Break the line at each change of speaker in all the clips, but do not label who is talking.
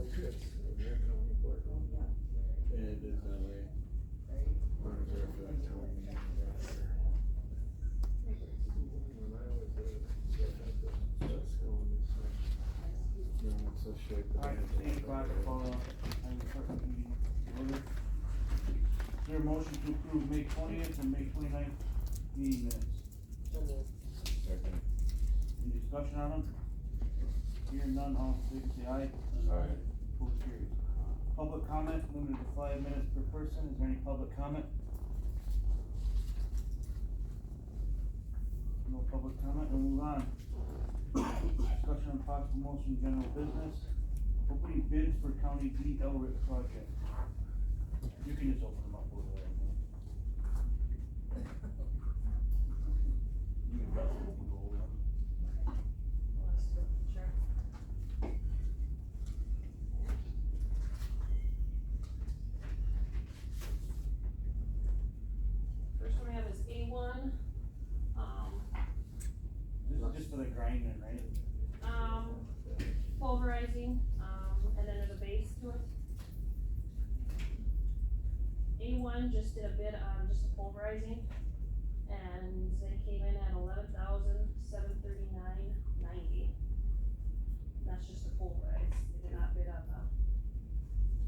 like this, and they're county clerk. And it is that way. Or is there for that town meeting or whatever. When I was there, they had the stress going and stuff. You know, it's so shape.
Alright, 8 o'clock, call, I'm starting the meeting. Order. Is there a motion to approve May 20th and May 29th meeting minutes?
Second.
Any discussion on them? Hearing none, all in favor say aye.
Aye.
Motion carries. Public comment, limited to 5 minutes per person. Is there any public comment? No public comment, we'll move on. Discussion on possible motion, general business. Opening bids for county DLRIP project. You can just open them up over there. You can definitely go over them.
First one we have is A1,
This is just for the grinding, right?
pulverizing, and then there's a base to it. A1 just did a bid on just the pulverizing, and they came in at $11,739.90. That's just the pulverize, they did not bid on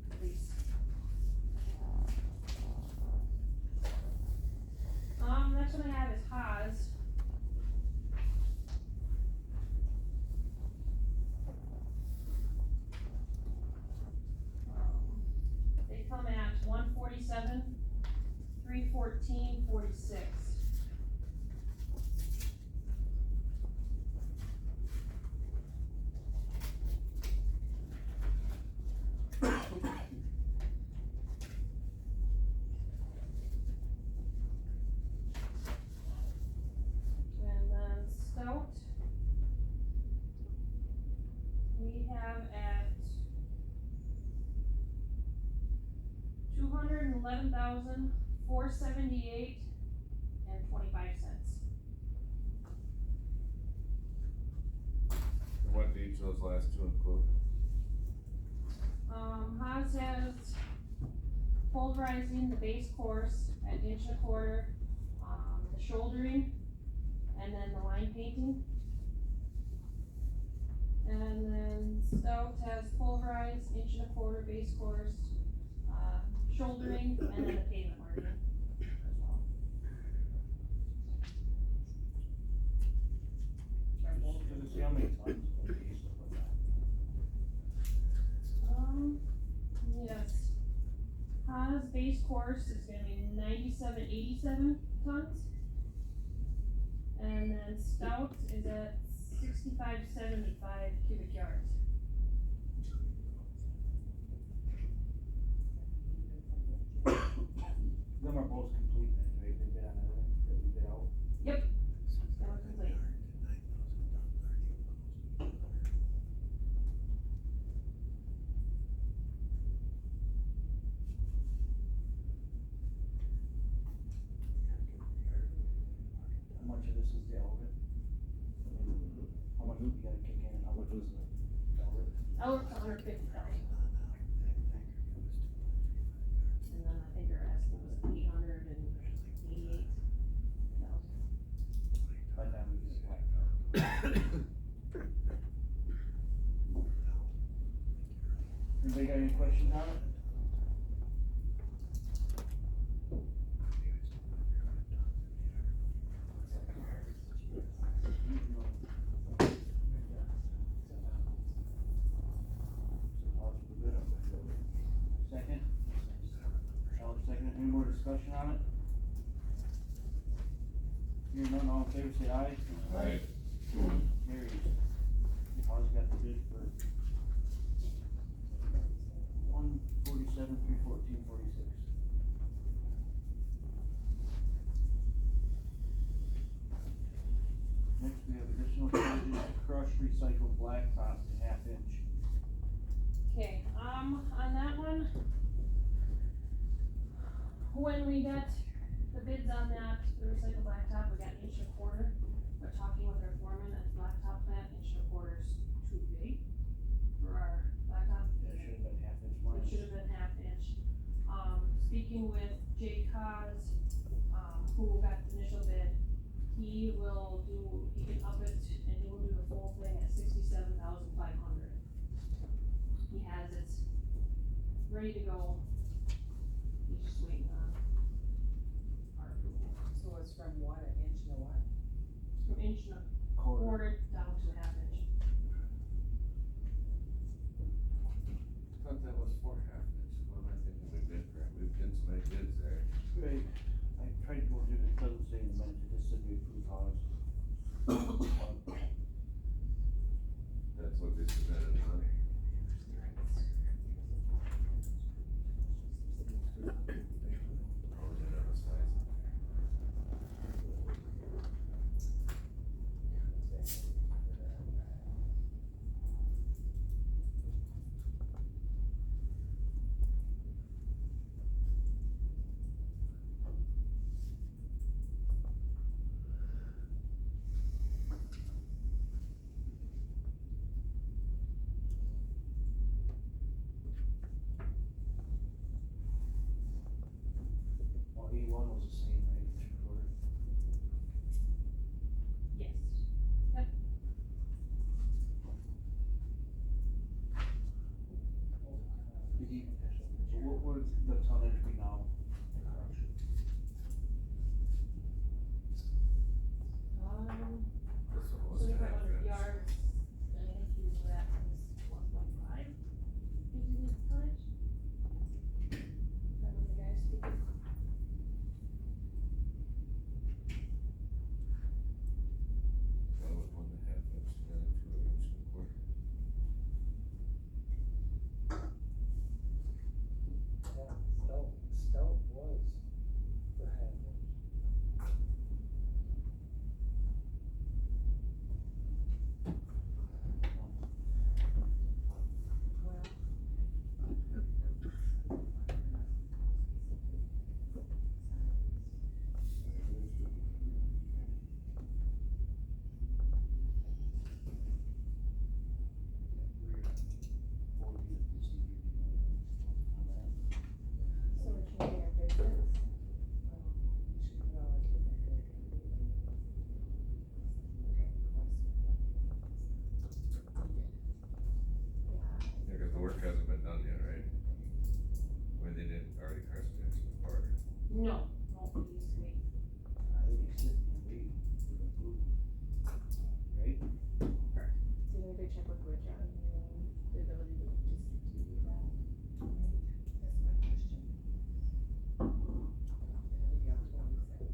the base. Next one I have is Haas. They come at 147, 314, 46. And then Stout, we have at 211,478 and 25 cents.
What did each of those last two include?
Haas has pulverizing the base course at 1.25 inches, the shouldering, and then the line painting. And then Stout has pulverized 1.25 inch base course, shouldering, and then the pavement marking as well.
Does it say how many tons?
Yes. Haas base course is gonna be 9787 tons. And then Stout is at 6575 cubic yards.
Them are both complete, right? They bid on everything that we bid out.
Yep. They were complete.
How much of this is the Elrit? How much do you gotta kick in, and how much is the Elrit?
I worked 150,000. And then I think our estimate was 888,000.
By the time we get it black. Anybody got any questions on it? Second? Alex second, any more discussion on it? Hearing none, all in favor say aye.
Aye.
Carries. Paul's got the bid for 147, 314, 46. Next we have additional charges to crush recycled blacktop to 1/2 inch.
Okay, on that one, when we got the bids on that, the recycled blacktop, we got 1.25 inch. But talking with our foreman at the blacktop plant, 1.25 inch is too big for our blacktop.
Yeah, it
speaking with Jay Cos, who got the initial bid, he can up it and he will do the full thing at $67,500. He has it ready to go. He's just waiting on our approval.
So it's from what, an inch to what?
From inch and a
Quarter.
quarter down to a half inch.
Thought that was 4.5 inch, what am I thinking we bid for, we've been so many bids there.
Right, I tried to go through it, it doesn't say in the minutes, it just said we approve house.
That's what they submitted, huh? Oh, yeah, that was nice.
Well, E1 was the same, right, inch and quarter?
Yes. Yep.
So what would the tonnage be now?
This one was
7,500
1/2 inch.
yards, and if you do that times 1.5, gives you the tonnage. That was the guy speaking.
That was 1.5 inch, and then 2 inch and a quarter.
Yeah, stout was for half inch.
Well,
So we're changing our business.
we should put out a different bid.
Yeah, cause the work hasn't been done yet, right? When they didn't already Carson Jackson Park.
No, he's waiting.
I think it's sitting and waiting for the approval. Right?
Did anybody check with Rich on the ability to just do that?
That's my question. It'll be up to him, he said.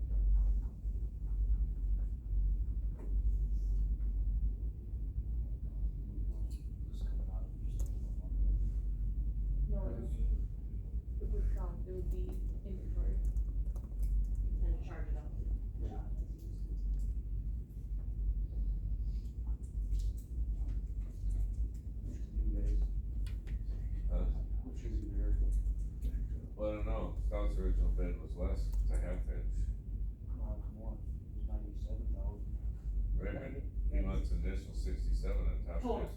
This coming out of just.
No, it would come, it would be inventory.
And charge it up.
Yeah. You guys,
Huh?
what should we do here?
Well, I don't know, Scout's original bid was less, it's a half inch,
Come on, it was 97,000.
right, but he wants an additional 67 on top of his.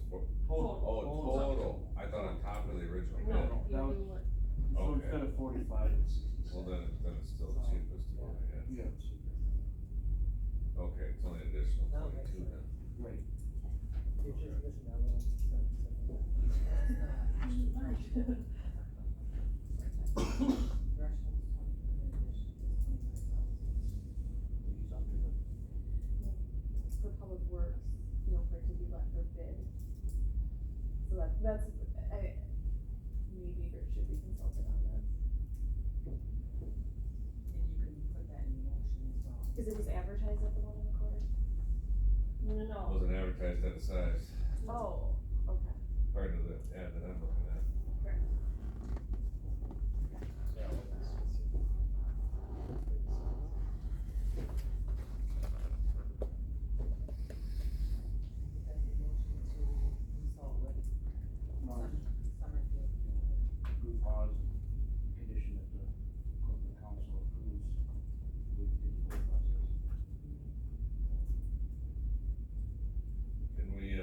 Total.
Oh, total, I thought on top of the original bid.
No,
that
you
was-
do what,
So
Okay.
instead of 45, it's 67.
Well, then it's still the cheapest to go ahead.
Yeah, so-
Okay, it's only additional
That makes
22 then.
right.
You're just missing that little sentence.
Threshold's 20, and addition is 25,000.
He's under the,
For public works, for it to be let for bid. So that's, maybe Rich should be consulted on this.
And you can put that in motion as well.
Cause it was advertised at the 1.25.
no.
Wasn't advertised at the size,
Oh, okay.
part of the ad that I'm looking at.
Yeah, well, that's
Put that in motion to consult with Summerfield.
approve pause and condition that the corporate council approves with the bid process.
Can we,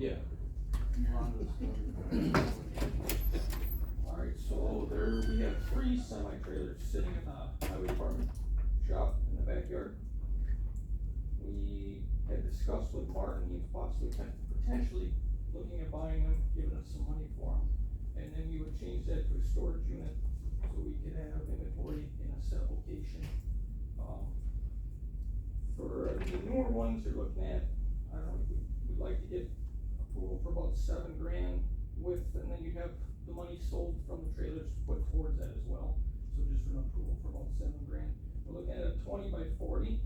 Yeah.
Move on to the story.
Alright, so there, we have 3 semi-trailers sitting in the highway department shop in the backyard. We had discussed with Martin, he's possibly potentially looking at buying them, giving us some money for them. And then we would change that to a storage unit, so we could have inventory in a set location. For the newer ones, you're looking at, I don't know, we'd like to get approval for about $7 grand with, and then you have the money sold from the trailers put towards that as well. So just for an approval for about $7 grand. We're looking at a 20 by 40.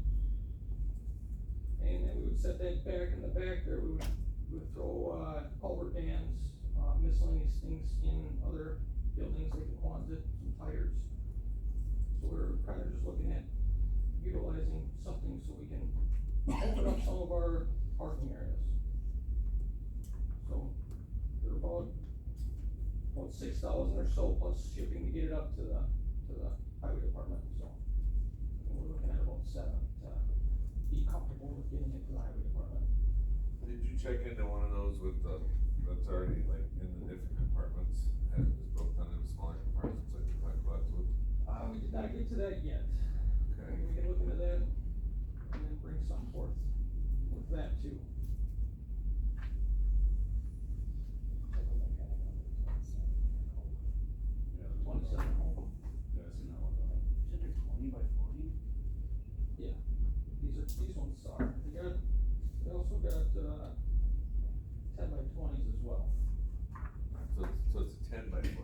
And then we would set that back in the back there, we would throw, culvert bands, miscellaneous things in other buildings like the Quonset, some tires. So we're kind of just looking at utilizing something so we can open up some of our parking areas. So they're about 6,000 or so plus shipping to get it up to the highway department, so. And we're looking at about 7 to be comfortable with getting it to the highway department.
Did you check into one of those with the, that's already like in the different compartments, has it just broke down into smaller compartments like we talked about with?
We did not get to that yet.
Okay.
We can look into that and then bring some forth with that too.
Yeah.
27 home.
Yeah, I seen that one.
You said they're 20 by 40?
Yeah, these ones are, they also got, 10 by 20s as well.
So it's a 10 by 40,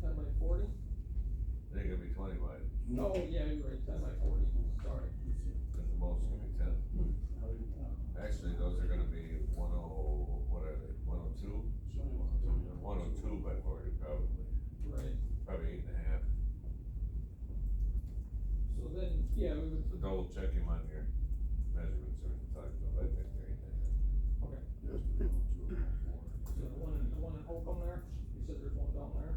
10 by 40?
they ain't gonna be 20 wide,
No, yeah, you're right, 10 by 40, sorry.
and the most is gonna be 10. Actually, those are gonna be what are they, 102? 102 by 40 probably,
Right,
probably 8.5.
so then, yeah, we would,
So double check him on your measurements or talk about, I think they're 8.5.
okay,
Yes, but no, 2 or 4.
so the one in Holcomb there, you said there's one down there?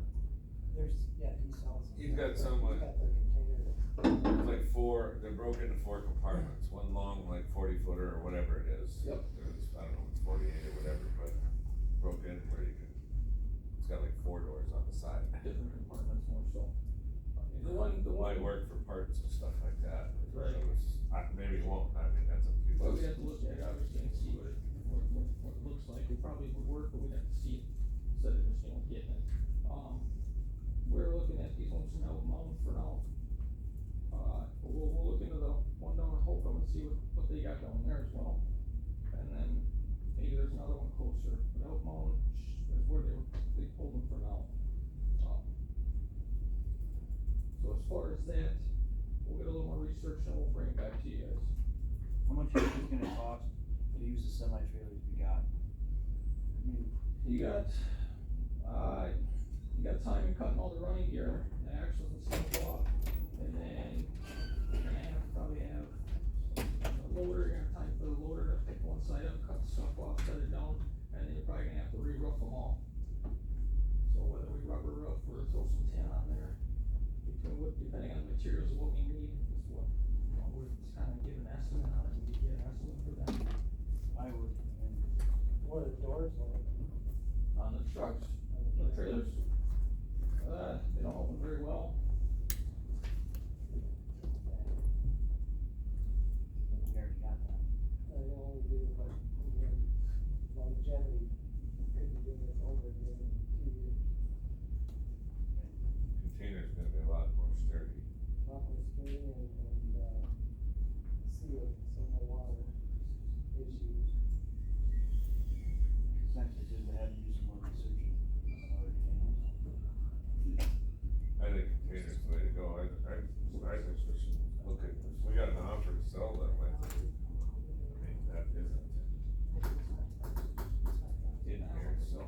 There's, yeah, he sells.
He's got some,
He's got the container.
It's like 4, they're broken into 4 compartments, one long like 40 footer or whatever it is.
Yep.
There's, I don't know if it's 48 or whatever, but broken where you can, it's got like 4 doors on the side.
Different compartments more so. The one,
Might work for parts and stuff like that.
Right.
So maybe it won't, I mean, that's up to you.
well, we have to look at it obviously and see what it looks like, it probably would work, but we'd have to see it, instead of just, getting it. We're looking at these ones from Elk Mountain for now. We'll look into the one down in Holcomb and see what they got down there as well. And then maybe there's another one closer, but Elk Mountain is where they pulled them for now. So as far as that, we'll get a little more research and we'll bring it back to you guys.
How much is it gonna cost to use the semi-trailers we got? I mean,
You got time in cutting all the running gear, the axles and stuff off, and then you're gonna probably have a loader, you're gonna have time for the loader to pick one side up, cut the stuff off, set it down, and then you're probably gonna have to re-roof them all. So whether we rubber roof or throw some tin on there, depending on the materials of what we need, is what, we're just kinda giving an estimate on it, we could get an estimate for that.
I would,
What are the doors like?
On the trucks, the trailers, they don't open very well.
we already got that.
I only do, but again, longevity, could be doing this over again in 2 years.
Container's gonna be a lot more sturdy.
Lot more screen and seal some more water issues.
Essentially, just to have to do some more research on other things.
I think container's the way to go, I think we should look at, we got an offer to sell them, I think. I mean, that isn't in here, so.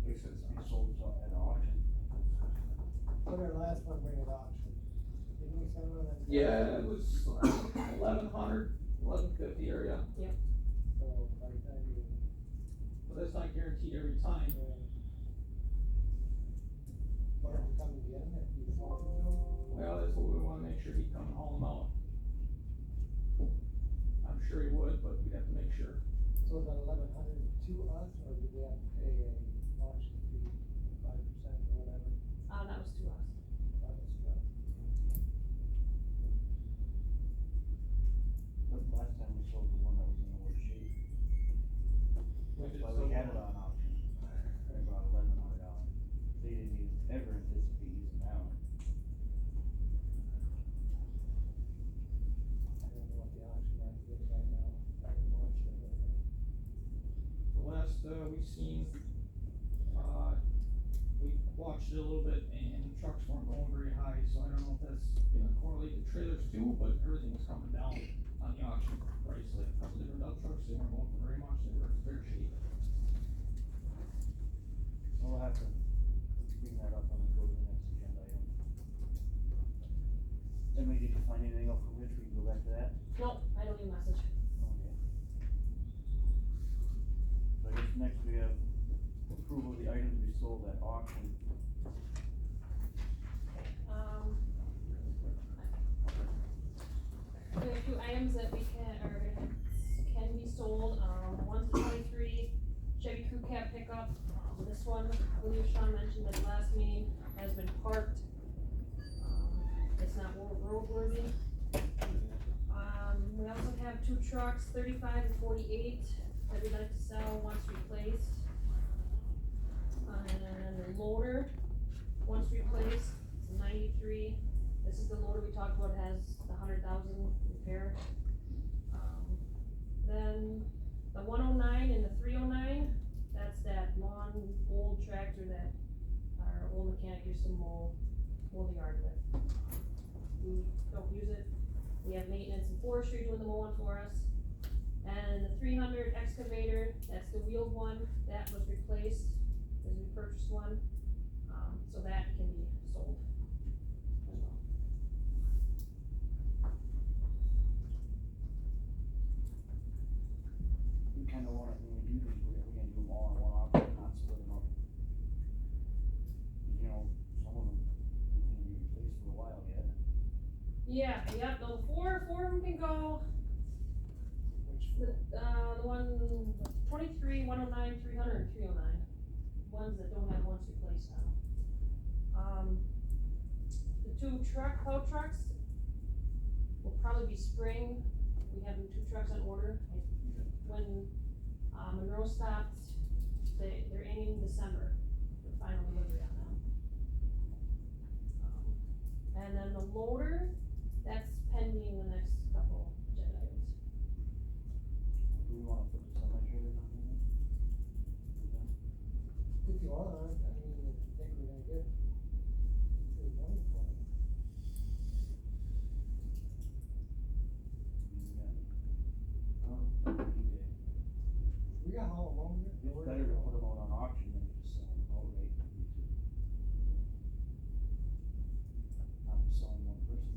It says be sold at auction.
What did our last one bring at auction? Didn't we sell one at?
Yeah, it was 1,100, 1,150 area,
So by the time you,
but that's not guaranteed every time.
what if you come again, if you fall into?
Well, that's what we wanna make sure he come and haul them out. I'm sure
So is that 1,100 to us, or did they have to pay a auction fee, 5% or whatever?
That was to us.
That was to us.
But last time we sold the one that was in the worst shape. That's why we had it on auction, for about $1,100. They didn't even ever anticipate using that one.
I don't know what the auction market is right now, back in March or whatever.
The last, we seen, we watched it a little bit and trucks weren't going very high, so I don't know if that's gonna correlate to trailers too, but everything was coming down on the auction price, like a couple different dump trucks, they weren't going for very much, they were in fair shape.
We'll have to bring that up when we go to the next agenda item. Emily, did you find anything else from Rich, we can go back to that?
Nope, I don't need a message.
Okay. So I guess next we have approval of the items we sold at auction.
We have two items that we can be sold, one's the 23 Chevy Crew Cab pickup, this one, I believe Sean mentioned at the last meeting, has been parked. It's not roadworthy. We also have two trucks, 35 and 48, that we'd like to sell once replaced. And the loader, once replaced, it's a 93, this is the loader we talked about, has the 100,000 repair. Then the 109 and the 309, that's that long, old tractor that our old mechanic used to mow the yard with. We don't use it, we have maintenance and forestry doing the mowing for us. And the 300 excavator, that's the wheeled one, that was replaced, as we purchased one, so that can be sold as well.
We kinda wanna, when we do these, we're gonna do them all in one auction, not split them up. You know, some of them ain't gonna be replaced for a while yet.
Yeah, no, four of them can go.
Which,
The one, 23, 109, 300, and 309, ones that don't have once replaced now. The two tow trucks will probably be spring, we have the two trucks on order. When, Monroe stopped, they're aiming December for final delivery on them. And then the loader, that's pending the next couple agenda items.
Do we wanna put the semi-trailers on there?
if you want, I mean, if you think we're gonna get good money for it. We got how long?
It's better to put them out on auction than just sell them outright. Not just selling one person.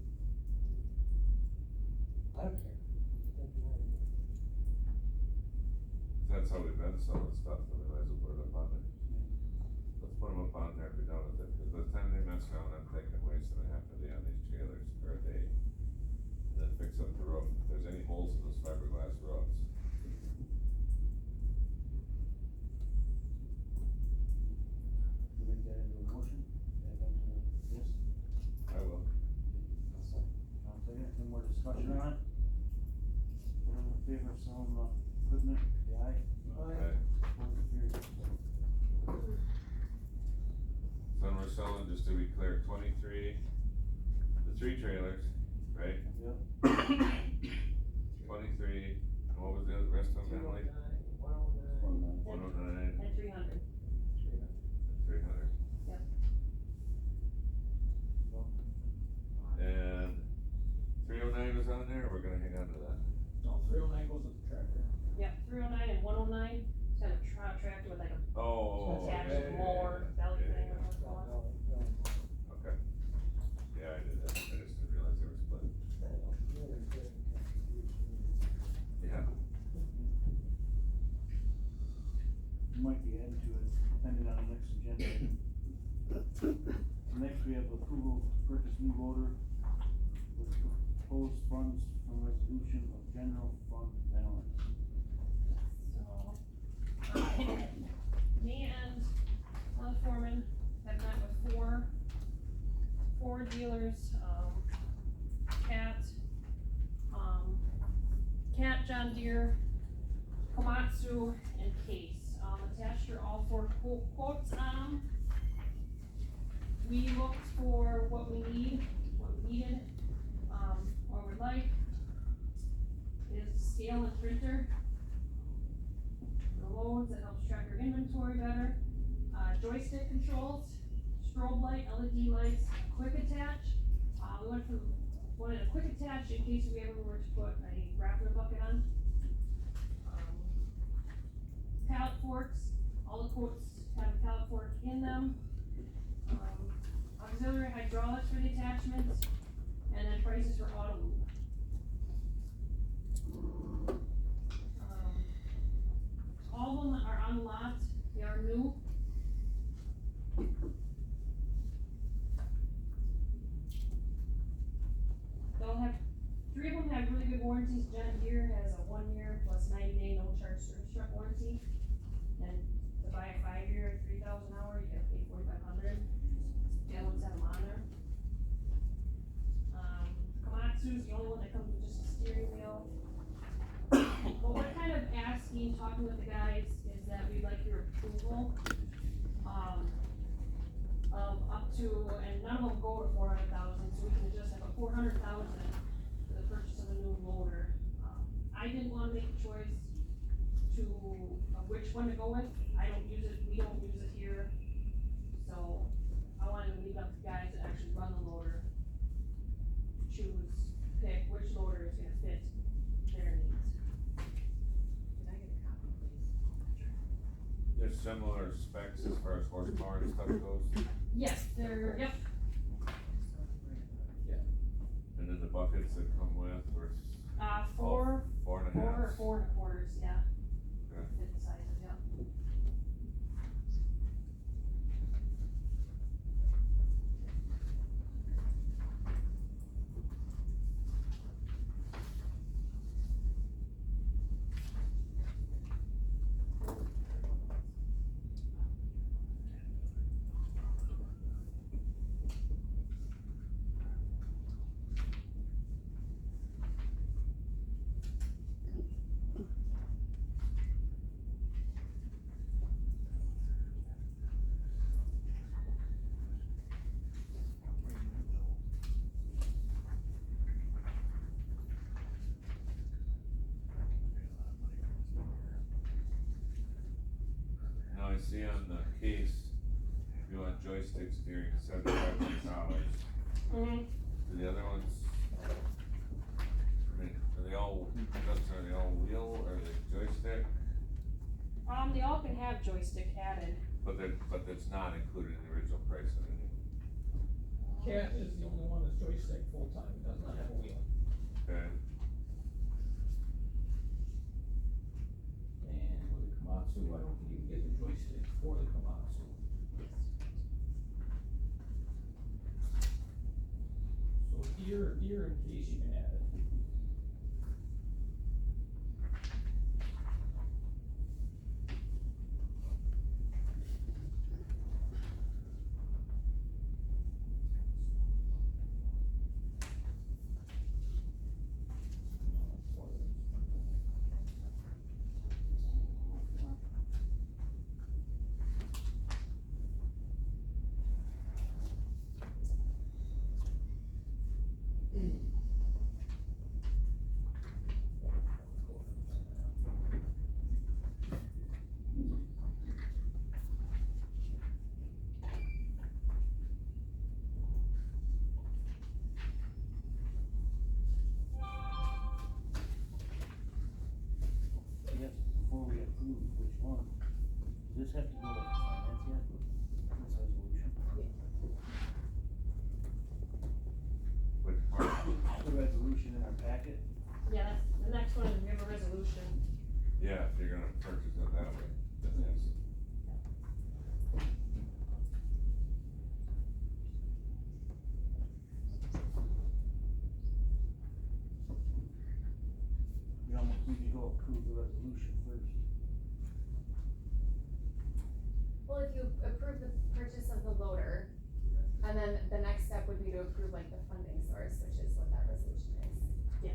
I don't care. Doesn't matter.
If that's how we've been selling stuff, then we might as well put it up on there. Let's put them up on there, be done with it, cause by the time they mess around, I'm thinking wasting a half a day on these trailers, or a day. And then fix up the roof, if there's any holes in those fiberglass roofs.
We make that into a motion, add that to this.
I will.
I'll say it, any more discussion on it? All in favor of selling the equipment, say aye.
Okay.
Motion carries.
So we're selling, just to be clear, 23, the 3 trailers, right?
Yep.
23, and what was the other rest of them, Emily?
109,
109
And 300.
300.
and 300.
Yep.
And 309 was on there, or we're gonna hang on to that?
No, 309 goes with the tractor.
Yep, 309 and 109, it's got a tractor with like a
Oh,
attached
yeah, yeah,
mower,
yeah,
belly
yeah,
thing,
yeah.
or what's going on.
Okay. Yeah, I did that, I just didn't realize they were split. Yeah.
You might be adding to it, depending on the next agenda item. Next, we have approval to purchase new loader with proposed funds from resolution of general fund balance.
So, Me and one foreman have met with four dealers, Cat, John Deere, Komatsu, and Case. Attached are all four quotes on them. We looked for what we needed, or would like, is scale and printer. The loads, that helps track our inventory better. Joystick controls, strobe light, LED lights, quick attach. We wanted a quick attach in case we ever were to put a grappler bucket on. Pallet forks, all the quotes have a pallet fork in them. Auxiliary hydraulics for the attachments, and then prices for auto loop. All of them are on the lot, they are new. They'll have, 3 of them have really good warranties. John Deere has a 1 year plus 90-day no charge service truck warranty. And to buy a 5-year, 3,000 hour, you gotta pay $4,500. The other ones have them on there. Komatsu's the only one that comes with just a steering wheel. What we're kind of asking, talking with the guys, is that we'd like your approval, of up to, and none of them go to 400,000, so we can just have a 400,000 for the purchase of a new loader. I didn't wanna make a choice of which one to go with. I don't use it, we don't use it here, so I wanted to leave up to guys that actually run the loader to pick which loader is gonna fit their needs.
Can I get a copy, please?
There's similar specs as far as horsepower and stuff goes,
Yes, they're, yep,
and then the buckets that come with were
four,
4.5.
or 4 1/4, yeah.
Okay.
Fit the sizes, yeah.
Now I see on the case, you want joystick steering, $7,500.
Mm-hmm.
Do the other ones, I mean, are they all wheel, or are they joystick?
They all can have joystick added.
But that's not included in the original price of it.
Cat is the only one that's joystick full-time, it does not have a wheel.
Okay,
And with the Komatsu, I don't think you can get the joystick for the Komatsu. So Deere in case you can add it.
I guess before we approve which one, does this have to go to finance yet? This resolution?
which part?
The resolution in our packet?
Yeah, that's, the next one is we have a resolution.
Yeah, if you're gonna purchase it that way, then yes.
We almost need to go approve the resolution first.
Well, if you approve the purchase of the loader, and then the next step would be to approve like the funding source, which is what that resolution is.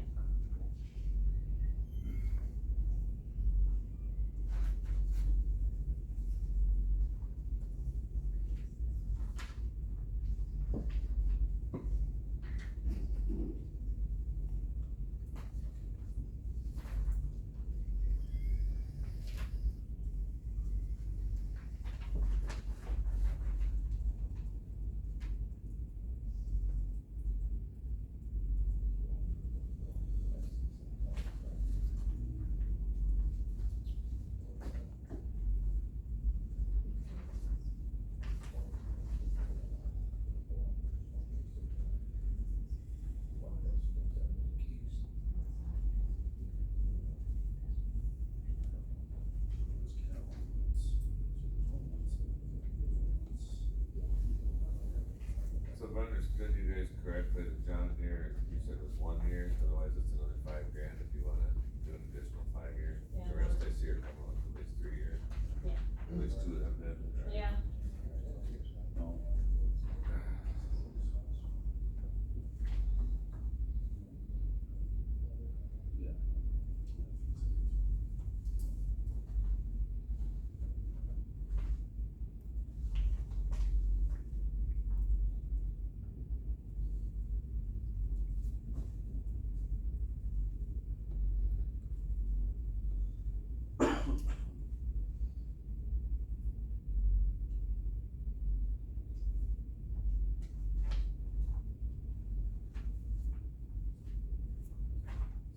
So if I understood you guys correctly, the John Deere, you said was 1 year, otherwise it's another $5,000 if you wanna do an additional 5 years.
Yeah,
The rest I see are coming up at least 3 years.
Yeah.
At least 2 of them did.
Yeah,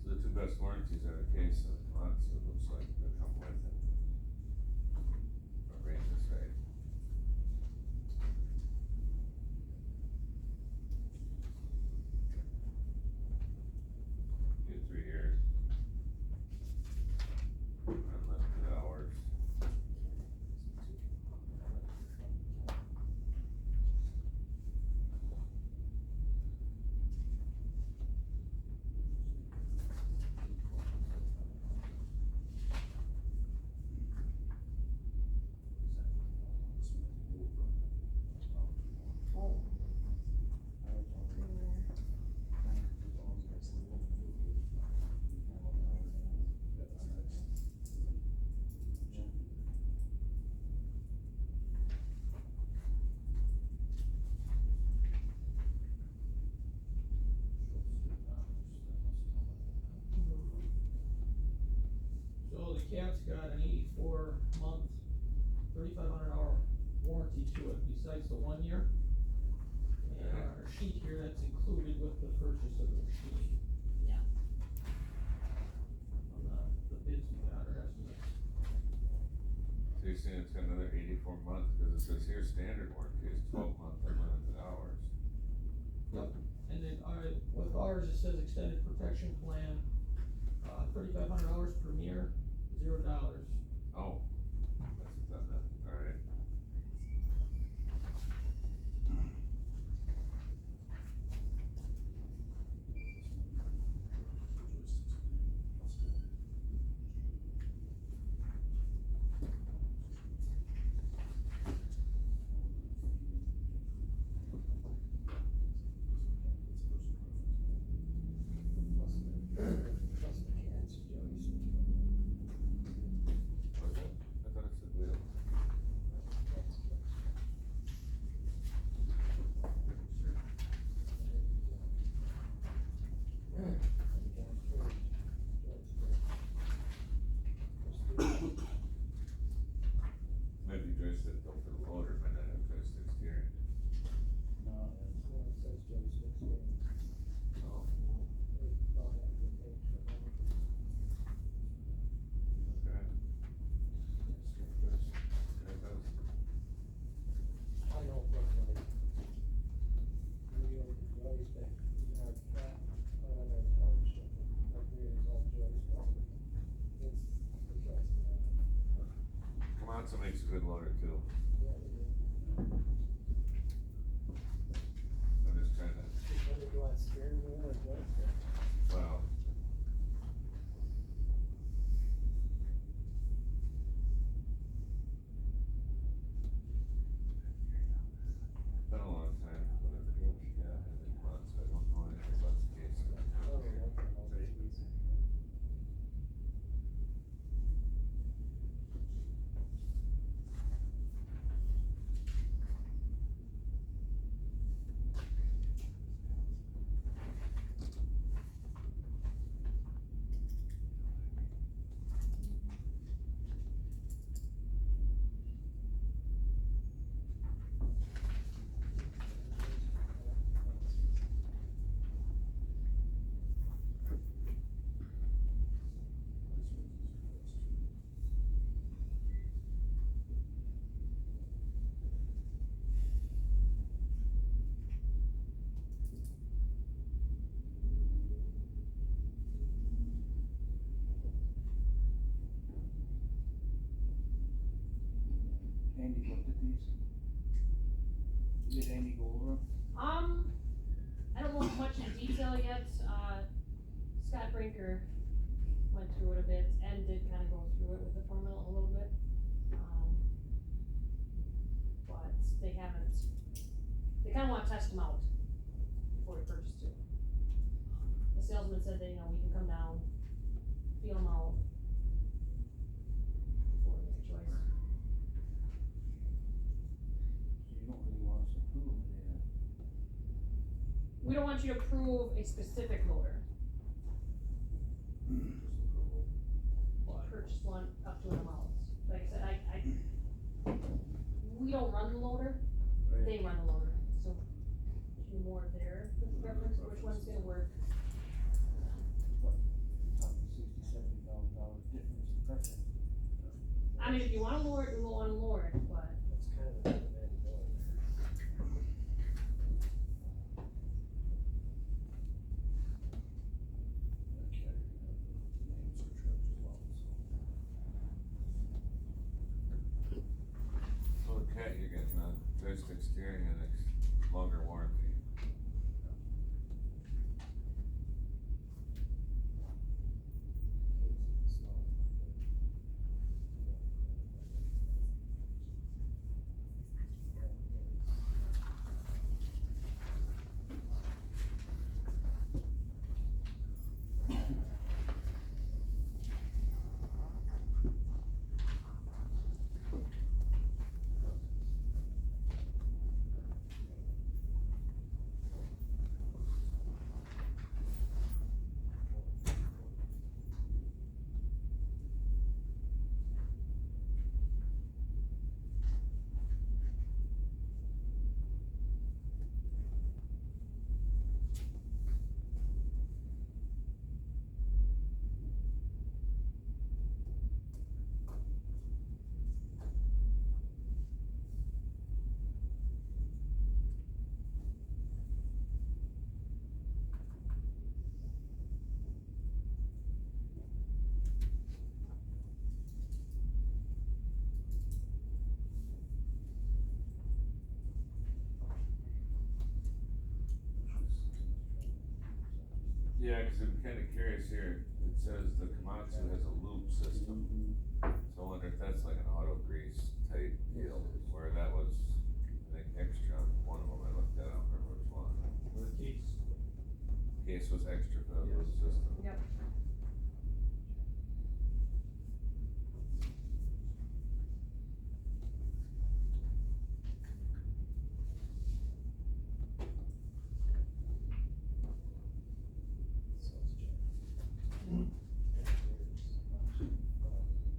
So the 2 best warranties are the case of the month, so it looks like they come with it. If I read this right. Get 3 years. Unlimited hours.
So the cat's got an 84-month, 3,500 hour warranty to it besides the 1 year. And on our sheet here, that's included with the purchase of the machine.
Yeah.
On the bids we got or estimates.
So you're saying it's got another 84 months, cause it says here standard warranty is 12-month unlimited hours.
Yep, and then with ours, it says extended protection plan, 3,500 hours per year, $0.
Oh, that's alright.
Plus the cats, Joey's.
Okay, I thought it said wheel. Maybe joystick though for the loader, but not have joystick steering.
No,
It says Joey's fixed game.
Oh,
I'll have to pay for that.
okay. Yeah, it does.
I know from like, we owned Joey's back in our cat, on our township, like we was all Joey's property. It's the cat's.
Komatsu makes a good loader too.
Yeah, they do.
I'm just trying to,
When they go on steering wheel or joystick.
well.
you've looked at these? Did Andy go over them?
I don't know much in detail yet, Scott Brinker went through it a bit, and did kinda go through it with the foreman a little bit. But they haven't, they kinda wanna test them out before we purchase too. The salesman said that, you know, we can come down, feel them out, before we make a choice.
So you don't really want us to approve them, yeah?
We don't want you to approve a specific loader, purchase one up to an amount. Like I said, we don't run the loader, they run the loader, so it's more their preference, which one's gonna work.
Talking $60,000-$70,000 difference in preference.
I mean, if you want a lower, you want a lower, but
That's kind of a demanding order.
So the cat, you're getting a joystick steering and longer warranty. Yeah, cause I'm kinda curious here, it says the Komatsu has a loop system, so I wonder if that's like an auto grease type deal, where that was, I think, extra, one of them I looked at, I don't remember which one.
The
Case was extra for the loop system.
Yep.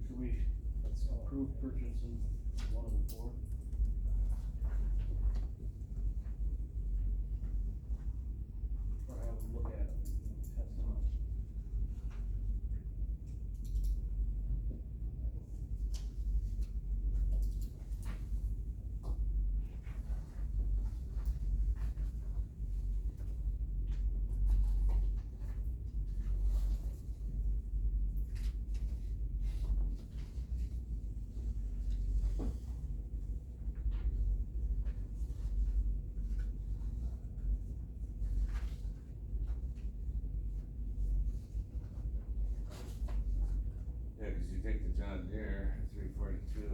Should we approve purchasing one of the four? Or have them look at it, test them out?
Yeah, cause you take the John Deere 342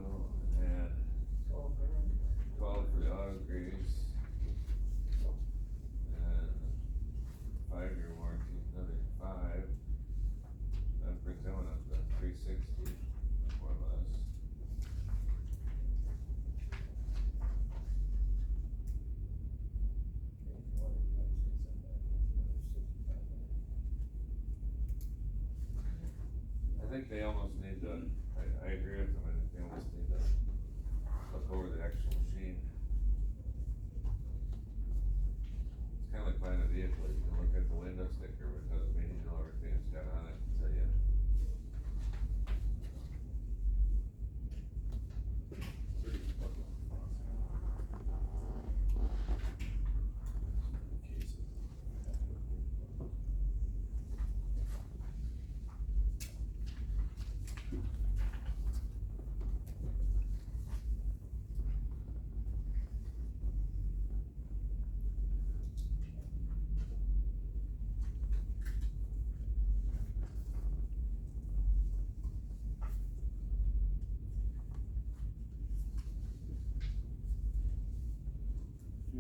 and add 12 for the auto grease. And 5-year warranty, another 5. That brings that one up to 360, more or less. I think they almost need to, I agree with them, I think they almost need to look over the actual machine. It's kinda like buying a vehicle, you can look at the window sticker, but it doesn't mean you know everything it's got on it until you.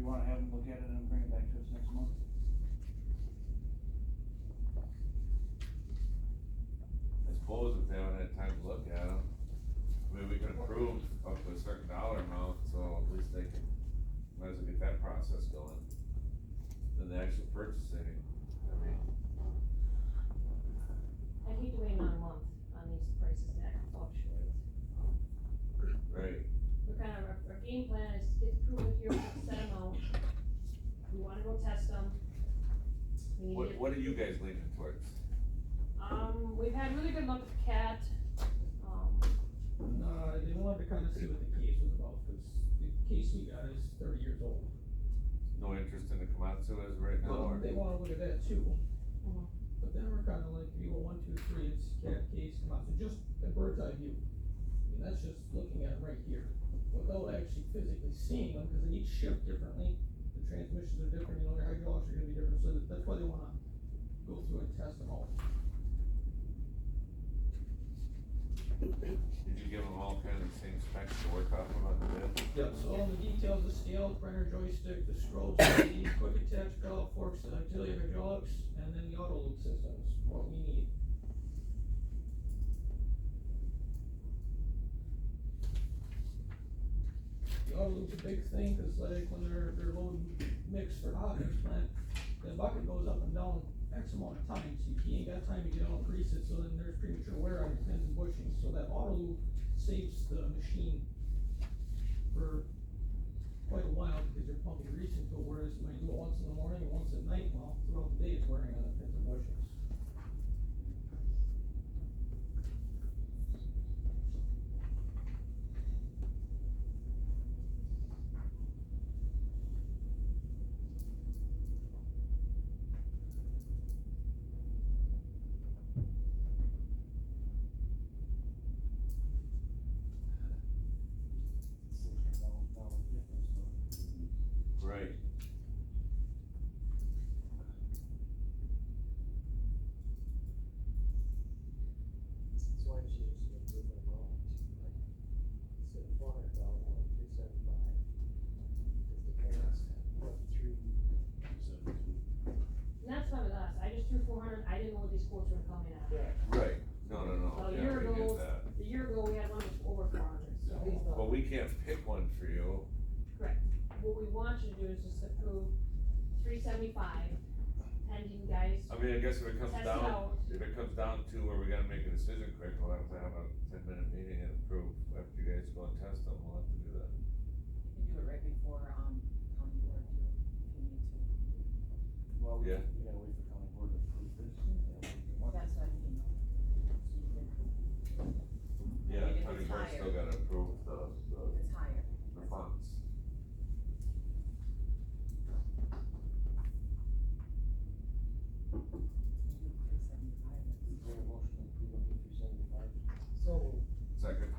we wanna have them look at it and bring it back to us next month?
I suppose if they haven't had time to look at them, I mean, we can approve up to a certain dollar amount, so at least they can, might as well get that process going. Then the actual purchasing, I mean,
I hate to wait another month on these prices that fluctuate.
right,
We're kind of, our game plan is to get the crew here with a set amount. We wanna go test them. We need to get-
what are you guys leaning towards?
We've had really good luck with CAT,
No, they wanted to kinda see what the case was about, cause the case we got is 30 years old.
No interest in the Komatsu as of right now,
Well,
or?
they wanna look at that too.
Mhm.
But then we're kinda like, you go 1, 2, 3, it's cat case, come out, so just a bird's eye view. I mean, that's just looking at them right here, without actually physically seeing them, cause they each shift differently. The transmissions are different, you know, your hydraulics are gonna be different, so that's why they wanna go through and test them all.
Did you give them all kind of the same specs to work off of on the bid?
Yep, so all the details, the scale, printer joystick, the strobes, the quick attach valve forks, the auxiliary hydraulics, and then the auto loop systems, what we need. The auto loop's a big thing, cause like when they're loading mix for hot mix plant, the bucket goes up and down X amount of times, you ain't got time to get out and grease it, so then there's premature wear on your pins and bushings, so that auto loop saves the machine for quite a while, because you're pumping grease into it, whereas you might do it once in the morning and once at night, well, throughout the day it's wearing on the pins and bushings.
$60,000 difference, so.
Right.
So why don't you just improve the amount, like, instead of 400,000, like 375? Cause the parents have, what, 3,
and that's fine with us, I just threw 400, I didn't know what these quotes were coming at.
yeah.
Right, no,
So a
yeah,
year
we
ago,
get that.
a year ago, we had one that was over 400, so.
Based on-
But we can't pick one for you,
Correct. What we want you to do is just approve 375, pending you guys
I mean, I guess if it comes
test it
down,
out.
if it comes down to where we gotta make a decision quick, we'll have to have a 10-minute meeting and approve, after you guys go and test them, we'll have to do that.
You can do it right before, county board too, if you need to.
Well, we
Yeah.
we gotta wait for county board to approve this.
That's what I mean. So you can,
Yeah,
if
county
it's
board
higher.
still gotta approve
if it's higher.
the funds.
You do 375.
Bring a motion to approve up to 375.
So,
Second,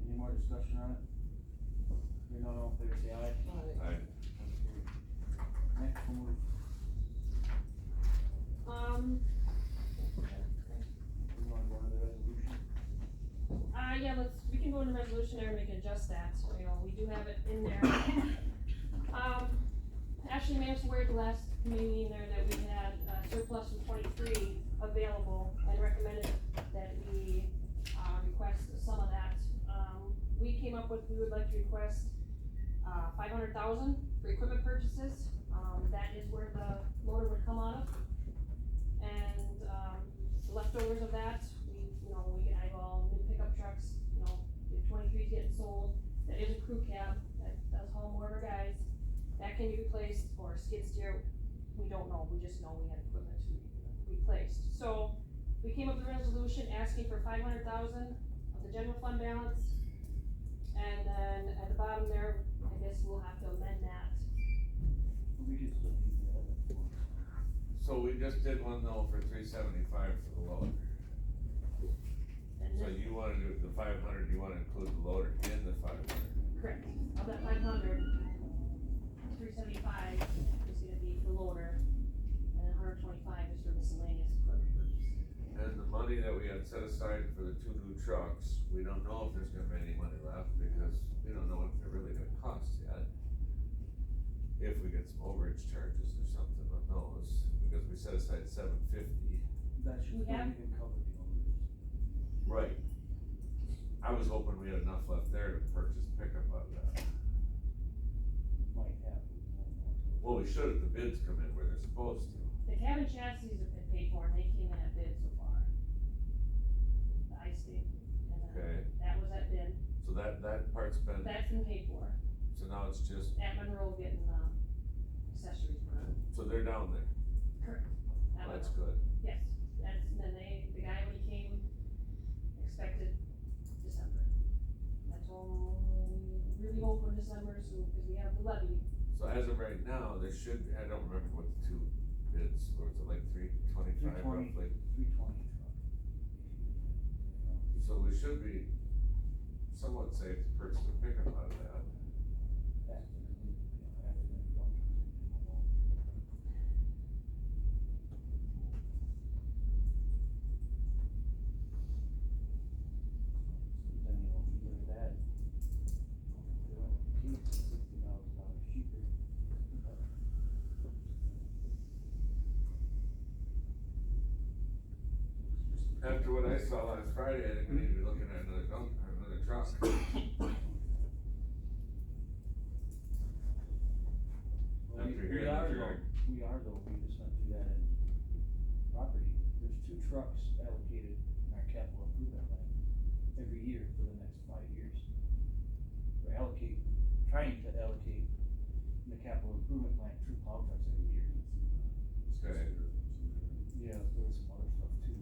Any more discussion on it? Hearing none, all in favor say aye.
I,
Next, we'll move. We wanna go into the resolution?
Yeah, we can go into resolution there and we can adjust that, so, you know, we do have it in there. Ashley made us aware at the last committee meeting there that we had surplus from 23 available and recommended that we, request some of that. We came up with, we would like to request, 500,000 for equipment purchases, that is where the loader would come out of. And, the leftovers of that, we can eyeball new pickup trucks, if 23's getting sold, that is a crew cab, that does haul more of our guys. That can be replaced, or a skid steer, we don't know, we just know we had equipment to be replaced. So, we came up with a resolution asking for 500,000 of the general fund balance. And then at the bottom there, I guess we'll have to amend that.
We could still keep it at that.
so we just did one though for 375 for the loader.
And
So
then,
you wanna do the 500, you wanna include the loader in the 500?
correct, of that 500, 375 is gonna be the loader, and 125 is for miscellaneous equipment purchase.
And the money that that we had set aside for the 2 new trucks, we don't know if there's gonna be any money left, because we don't know what they're really gonna cost yet. If we get some overage charges or something on those, because we set aside $750.
That should
We
still
have-
even cover the overages.
Right. I was hoping we had enough left there to purchase pickup out of that.
Might have.
Well, we should if the bids come in where they're supposed to.
The cabin chassis have been paid for and they came in at bid so far. The ice thing, and
Okay.
that was at bid,
So that part's been,
that's been paid for,
so now it's just,
at Monroe getting, accessories for it.
so they're down there.
Correct. At
Well, that's
Monroe.
good.
Yes, that's, and then the guy when he came, expected December. I told him, really hope for December, so, cause we have the levy.
So as of right now, there should, I don't remember what the 2 bids, or was it like 325
320.
roughly?
320 truck.
So we should be somewhat safe to purchase a pickup out of that.
Then you know, if you look at that, they went with the Keith, $60,000 cheaper.
After what I saw last Friday, I think we need to be looking at another truck.
Well,
After hearing that you're-
We are though, we just went through that in property, there's 2 trucks allocated in our capital improvement plan every year for the next 5 years. We're trying to allocate in the capital improvement plan 2 plow trucks every year.
Okay.
Yeah, there was some other stuff too.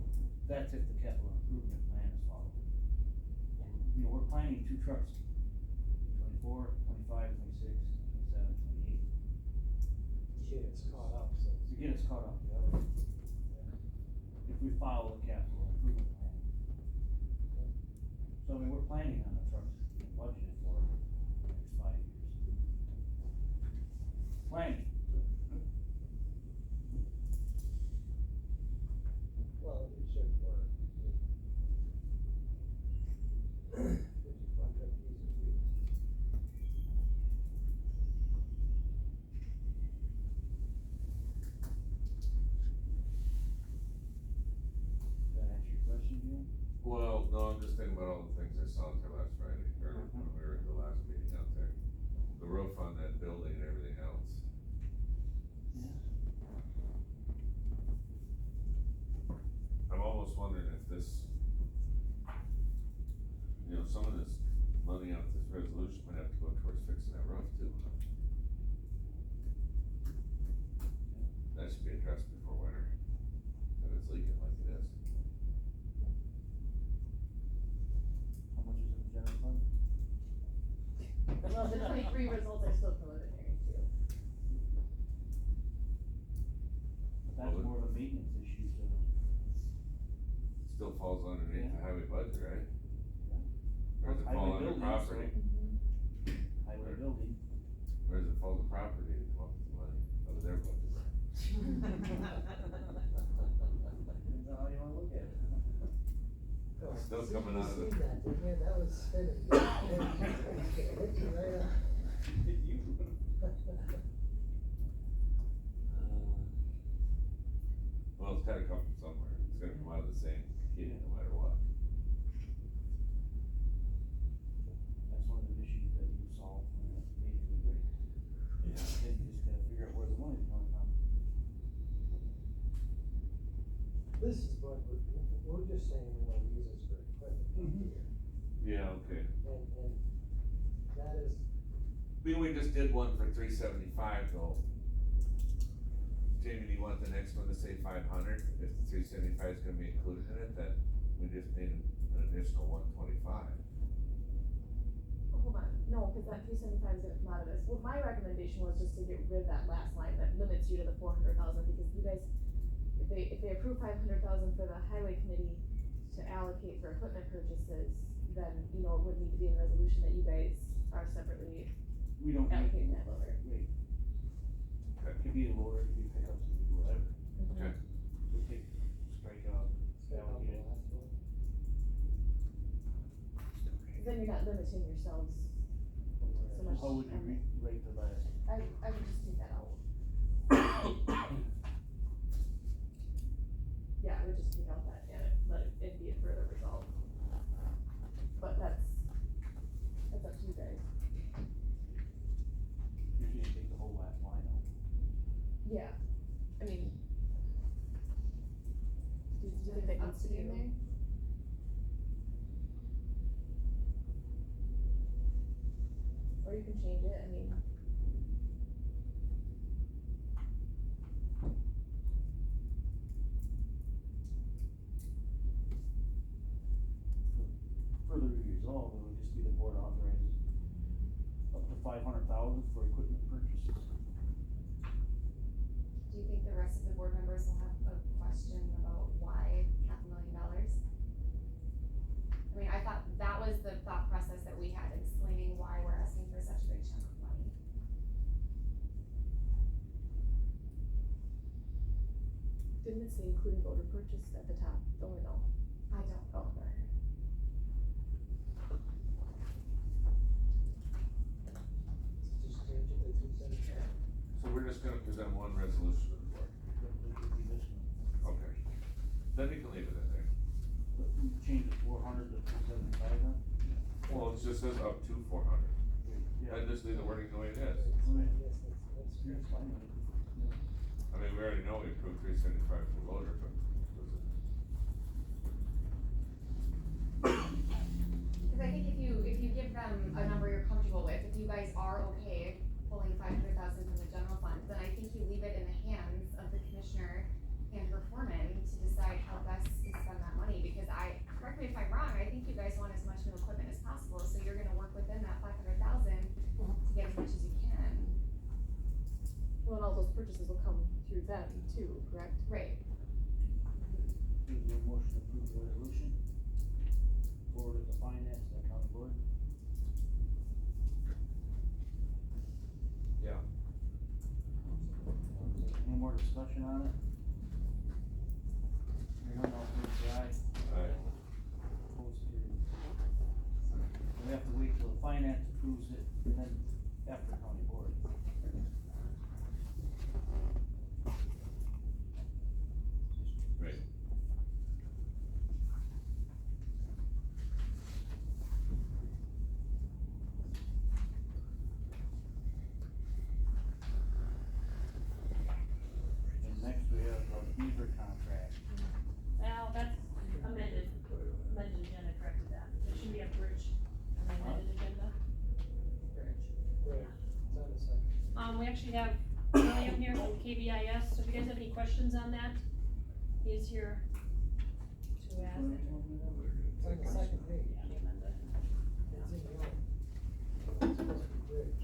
That's if the capital improvement plan is followed. You know, we're planning 2 trucks, 24, 25, 26, 27, 28.
Shit, it's caught up, so.
To get us caught up, yeah. If we follow the capital improvement plan. So I mean, we're planning on the trucks being budgeted for the next 5 years. Planning.
Well, it should work. Did you contract these with you?
Does that answer your question, Jim?
Well, no, I'm just thinking about all the things I saw out there last Friday, or when we were at the last meeting out there. The roof on that building and everything else. I'm almost wondering if this, you know, some of this money out of this resolution might have to go towards fixing that roof too. That should be addressed before winter, if it's leaking like it is.
How much is in the general fund?
Well, the 23 results are still preliminary too.
But that's more of a maintenance issue, so.
Still falls underneath the highway budget, right? Or does it
Highway
fall under
building,
property?
Highway building.
Or does it fall to property to come up with the money out of their budget?
Depends on how you wanna look at it.
Still coming out of the-
You seen that, didn't you? That was spinning. Hit you right on.
Well, it's gotta come from somewhere, it's gonna come out of the same kitty no matter what.
That's one of the issues that you solve when it's majorly break.
Yeah.
Then you just gotta figure out where the money's coming from.
This is what we're just saying we wanna use this for equipment here.
Yeah, okay.
And that is,
We just did one for 375 though. Jamie, do you want the next one to say 500, if the 375 is gonna be included in it, then we just need an additional 125.
Oh, hold on, no, cause that 375 is gonna come out of this. Well, my recommendation was just to get rid of that last line that limits you to the 400,000, because you guys, if they approve 500,000 for the highway committee to allocate for equipment purchases, then, you know, it would need to be in the resolution that you guys are separately
We don't need
allocating that lower.
Wait.
Okay.
It could be a loader, it could be pickups, it could be whatever.
Okay.
So take, strike out,
it's got
allocate it.
the last one.
then you're not limiting yourselves so much.
How would you rate the last?
I would just take that out. Yeah, I would just take out that and let it be a further result. But that's up to you guys.
You're gonna take the whole last line out.
Yeah, I mean. Do you think that needs to be in there? Or you can change it, I mean.
Further resolved, it would just be the board authorizes up to $500,000 for equipment purchases.
Do you think the rest of the board members will have a question about why $500,000? I mean, I thought that was the thought process that we had, explaining why we're asking for such a big chunk of money.
Didn't it say including voter purchase at the top? Don't we know?
I don't know.
Oh, okay.
Just change it to 275.
So we're just gonna present one resolution to the board,
That would be this one.
okay? Then you can leave it in there.
But we change the 400 to 275 then?
Well, it just says up to 400,
Yeah.
and just leave the wording the way it is.
Right.
Yes, that's
Yeah,
good.
it's fine.
I mean, we already know we approved 375 for the loader, but was it?
Cause I think if you give them a number you're comfortable with, if you guys are okay pulling 500,000 from the general fund, then I think you leave it in the hands of the commissioner and her foreman to decide how best to spend that money, because correct me if I'm wrong, I think you guys want as much new equipment as possible, so you're gonna work within that 500,000 to get as much as you can.
Well, and all those purchases will come through them too, correct?
Right.
Is there a motion to approve the resolution? Forward it to finance and the county board?
Yeah.
Any more discussion on it? Hearing none, all fair say aye.
Aye.
Opposed, carried. We have to wait till the finance approves it, and then after county board.
Right.
And next we have a beaver contract.
Well, that's amended agenda corrected that, there should be a bridge, an amended agenda.
Right, it's on the second.
We actually have William here from KBIS, so if you guys have any questions on that, he is here to ask it.
It's on the second page.
Yeah, the amended.
It's in yellow. It's supposed to be bridge.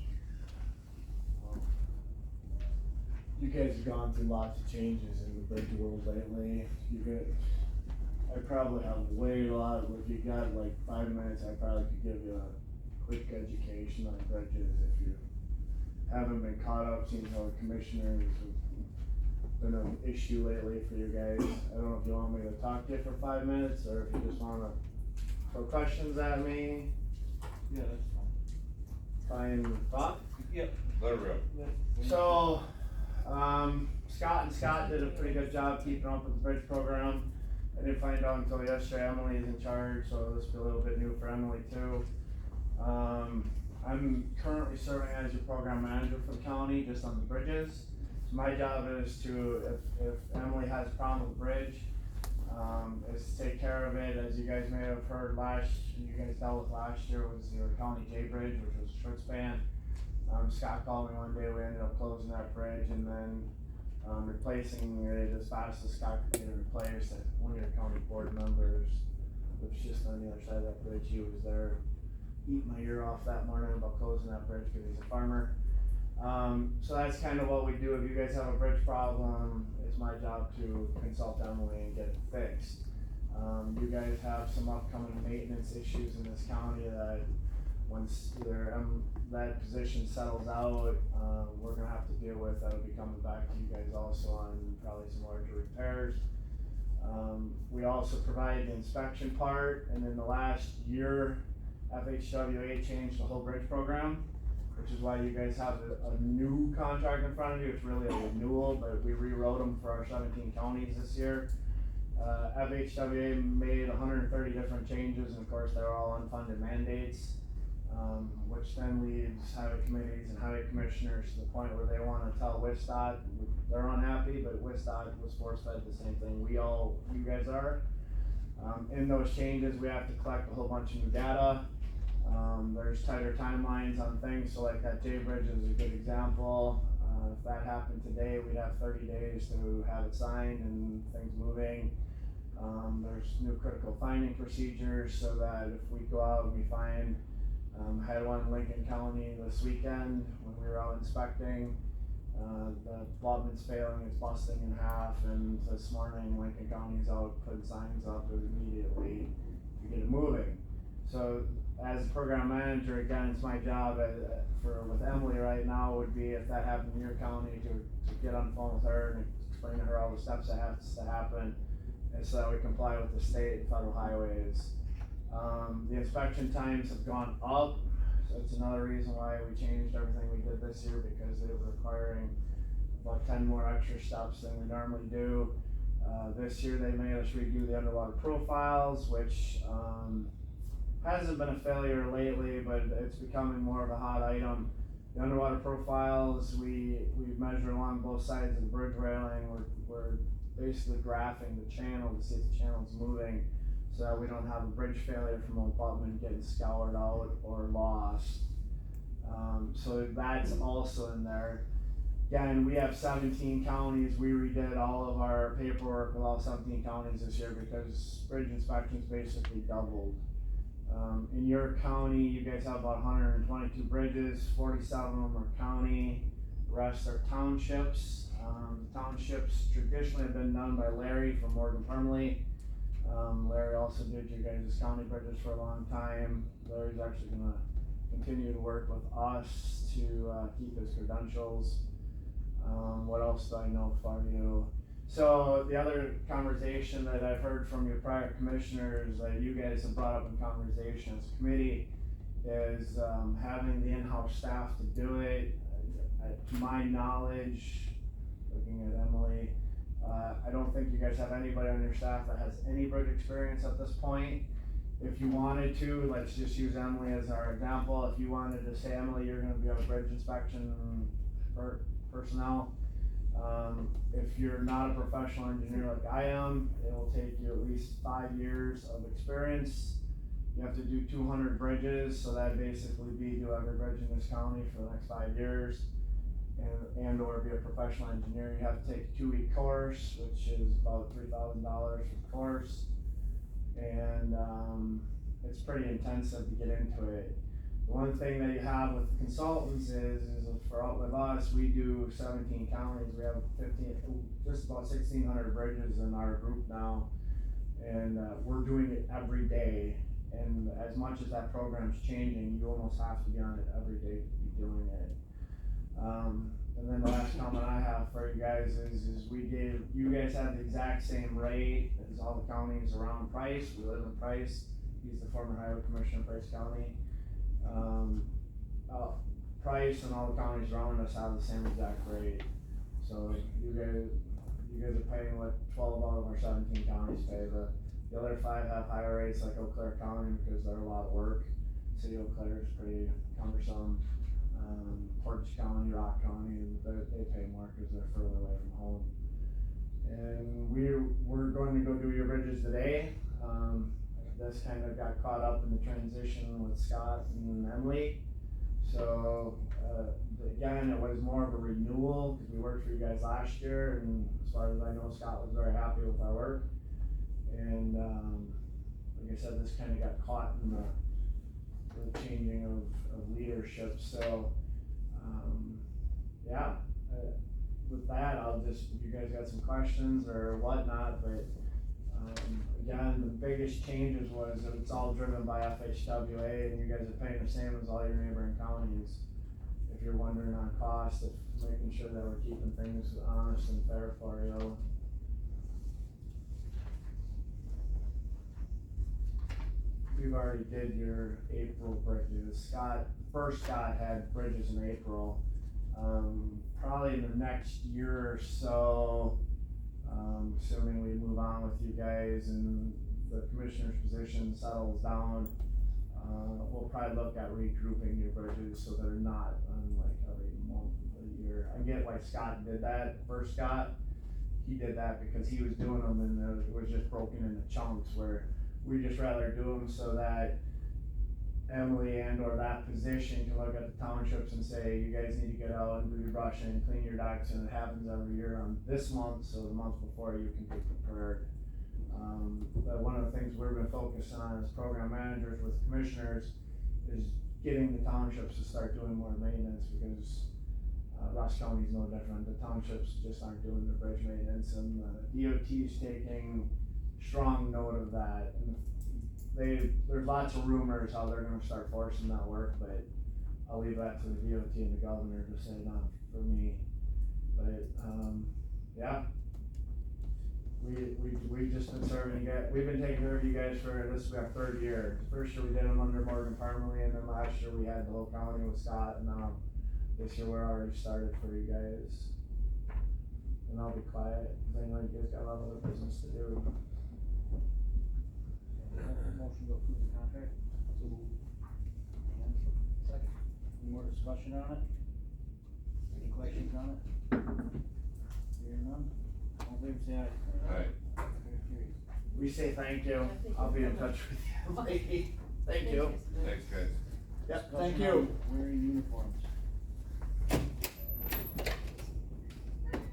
You guys have gone through lots of changes in the bridge world lately. I probably have way a lot, if you got like 5 minutes, I probably could give you a quick education on bridges if you haven't been caught up, seeing how the commissioners have been an issue lately for you guys. I don't know if you want me to talk to you for 5 minutes, or if you just wanna throw questions at me,
Yeah, that's fine.
try and talk.
Yep.
Let her rip.
So, Scott did a pretty good job keeping up with the bridge program. I didn't find out until yesterday, Emily is in charge, so this will be a little bit new for Emily too. I'm currently serving as your program manager for the county, just on the bridges. So my job is to, if Emily has a problem with the bridge, is to take care of it. As you guys may have heard you guys dealt with last year was your county J bridge, which was a short span. Scott called me one day, we ended up closing that bridge and then replacing it as fast as Scott could get it replaced. That one of your county board members was just on the other side of that bridge. He was there eating my ear off that morning about closing that bridge because he's a farmer. So that's kind of what we do. If you guys have a bridge problem, it's my job to consult Emily and get it fixed. You guys have some upcoming maintenance issues in this county that once either that position settles out, we're gonna have to deal with. That'll be coming back to you guys also on probably some larger repairs. We also provide the inspection part, and in the last year, FHWA changed the whole bridge program, which is why you guys have a new contract in front of you. It's really a renewal, but we rewrote them for our 17 counties this year. FHWA made 130 different changes, and of course they're all unfunded mandates, which then leaves highway committees and highway commissioners to the point where they wanna tell WISDOT they're unhappy, but WISDOT was force-fed the same thing you guys are. In those changes, we have to collect a whole bunch of new data. There's tighter timelines on things, so like that J Bridge is a good example. If that happened today, we'd have 30 days to have it signed and things moving. There's new critical finding procedures so that if we go out and we find, I had one in Lincoln County this weekend when we were out inspecting. The abutment's failing, it's busting in half, and this morning Lincoln County's out putting signs up immediately to get it moving. So as a program manager, again, it's my job with Emily right now would be, if that happened in your county, to get on the phone with her and explain to her all the steps that have to happen, and so that we comply with the state and federal highways. The inspection times have gone up, so it's another reason why we changed everything we did this year, because they were requiring about 10 more extra steps than we normally do. This year they made us redo the underwater profiles, which hasn't been a failure lately, but it's becoming more of a hot item. The underwater profiles, we measure along both sides of the bridge railing. We're basically graphing the channel to see if the channel's moving, so that we don't have a bridge failure from an abutment getting scoured out or lost. So that's also in there. Again, we have 17 counties. We redid all of our paperwork with all 17 counties this year because bridge inspections basically doubled. In your county, you guys have about 122 bridges, 47 of them are county, the rest are townships. Townships traditionally have been done by Larry from Morgan Permley. Larry also did your guys' county bridges for a long time. Larry's actually gonna continue to work with us to keep his credentials. What else do I know for you? So the other conversation that I've heard from your prior commissioners that you guys have brought up in conversation as a committee is having the in-house staff to do it. To my knowledge, looking at Emily, I don't think you guys have anybody on your staff that has any bridge experience at this point. If you wanted to, let's just use Emily as our example. If you wanted to say, Emily, you're gonna be on bridge inspection personnel. If you're not a professional engineer like I am, it will take you at least 5 years of experience. You have to do 200 bridges, so that basically be do every bridge in this county for the next 5 years. And or be a professional engineer. You have to take a 2-week course, which is about $3,000 for the course. And it's pretty intensive to get into it. The one thing that you have with consultants is with us, we do 17 counties. We have just about 1,600 bridges in our group now. And we're doing it every day. And as much as that program's changing, you almost have to be on it every day to be doing it. And then the last comment I have for you guys is you guys have the exact same rate as all the counties around Price. We live in Price. He's the former highway commissioner of Price County. Price and all the counties around us have the same exact rate. So you guys are paying what 12 out of our 17 counties pay. The other 5 have higher rates, like Eau Claire County, because they're a lot of work. City of Eau Claire is pretty cumbersome. Portage County, Rock County, they pay more because they're further away from home. And we're going to go do your bridges today. This kind of got caught up in the transition with Scott and Emily. So again, it was more of a renewal because we worked for you guys last year, and as far as I know, Scott was very happy with our work. And like I said, this kind of got caught in the changing of leadership. So yeah, with that, if you guys got some questions or whatnot, but again, the biggest changes was that it's all driven by FHWA, and you guys are paying the same as all your neighboring counties. If you're wondering on cost, making sure that we're keeping things honest and fair for you. we've already did your April bridges. First Scott had bridges in April. Probably in the next year or so, assuming we move on with you guys and the commissioner's position settles down, we'll probably look at regrouping your bridges so they're not on like every month of the year. I get why Scott did that, first Scott, he did that because he was doing them and it was just broken into chunks where we just rather do them so that Emily and or that position can look at the townships and say, you guys need to get out and do your brushing and clean your docks, and it happens every year on this month, so the month before you can be prepared. But one of the things we've been focusing on as program managers with commissioners is getting the townships to start doing more maintenance, because Rusk County's no different. The townships just aren't doing the bridge maintenance, and the DOT's taking strong note of that. And there's lots of rumors how they're gonna start forcing that work, but I'll leave that to the DOT and the governor to say, not for me. But, yeah. We've just been serving you guys, we've been taking care of you guys for, this will be our third year. The first year we did them under Morgan Parmalee, and then last year we had the whole county with Scott, and now this year we're already started for you guys. And I'll be quiet, cause I know you guys got a lot of other business to do.
Motion to approve the contract? And second. Any more discussion on it? Any questions on it? Hearing none, all in favor say aye.
Aye.
Motion carries.
We say thank you,
Yeah, thank you
I'll be
so
in
much.
touch with you, lady. Thank you.
Thanks, guys.
Yep,
Discussion
thank
on
you.
Wearing uniforms.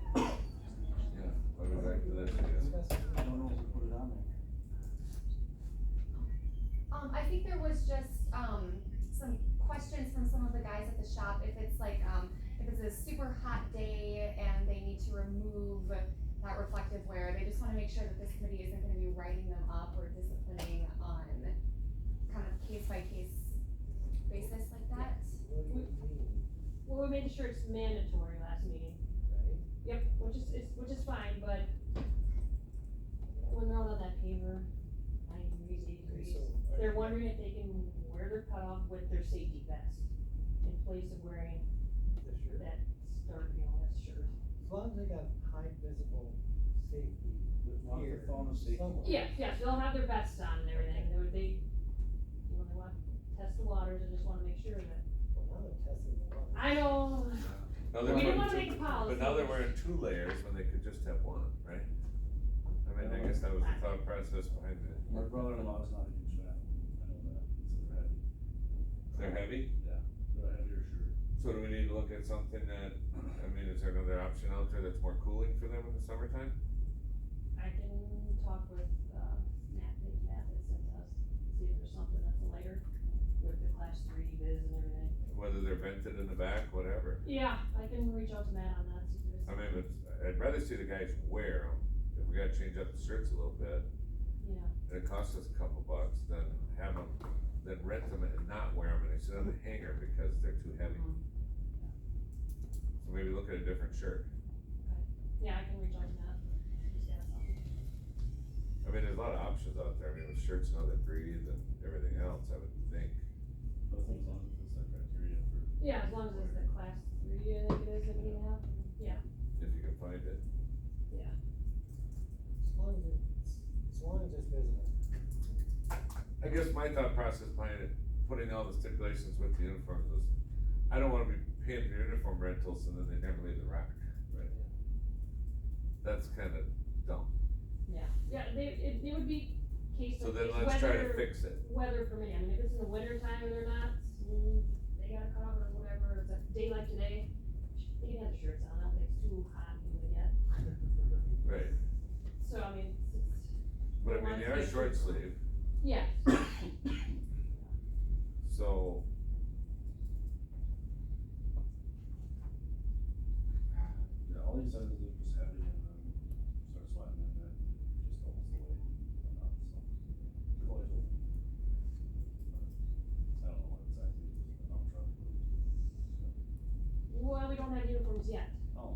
Yeah, what was that for this,
I don't know if we put it on there.
I think there was just, some questions from some of the guys at the shop, if it's like, if it's a super hot day and they need to remove that reflective wear, they just wanna make sure that this committee isn't gonna be writing them up or disciplining on kind of case by case basis like that.
What do you mean,
Well, we made sure it's mandatory last meeting.
right?
Yep, which is fine, but when they're out on that paver, 90 degrees, 80 degrees,
So,
they're wondering if they can wear their cutoff with their safety vest in place of wearing
the shirt,
that that shirt.
as long as they got high visible safety
Long
gear
phone safety.
somewhere.
Yes, they'll have their vests on and everything, when they want to test the waters, I just wanna make sure that,
Well, now they're testing the water.
I know,
Now
we
they're
didn't
wearing
wanna
two-
make a policy.
But now they're wearing 2 layers when they could just have 1, right? I mean, I guess that was the thought process behind it.
My brother-in-law's not a huge fan, I know that, it's heavy.
They're heavy?
Yeah, they're a heavier shirt.
So do we need to look at something that, I mean, is there another option out there that's more cooling for them in the summertime?
I can talk with, Matt that sent us, see if there's something that's lighter with the class 3 viz and everything.
Whether they're vented in the back, whatever.
Yeah, I can reach out to Matt on that, see if
I
there's.
mean, I'd rather see the guys wear them, if we gotta change up the shirts a little bit,
Yeah,
and it costs us a couple bucks, then have them, then rent them and not wear them, and they sit on the hanger because they're too heavy.
Mhm.
So maybe look at a different shirt.
yeah, I can reach out to Matt, he's got something.
I mean, there's a lot of options out there, I mean, with shirts now that breathe and everything else, I would think.
But as long as it's that criteria for.
Yeah, as long as it's the class 3, I think it is, that we need to have, yeah,
If you can find it.
yeah.
As long as it's visible.
I guess my thought process behind it, putting all the stipulations with the uniforms was, I don't wanna be paying for uniform rentals and then they never leave the rack.
Right.
That's kinda dumb.
Yeah, it would be case
So
of
then
case,
let's try to
weather,
fix it.
weather permitting, I mean, if it's in the winter time and they're not, they gotta cut off or whatever, it's a day like today, they can have the shirts on, I don't think it's too hot and humid yet,
Right.
so I mean, it's.
But I mean, they are short sleeve,
Yeah,
so.
Yeah, all he says is it was heavy and then start sweating and then just almost the way whatnot, so. It's always open. But I don't know what exactly it is, but I'm trying to.
well, we don't have uniforms yet,
Oh.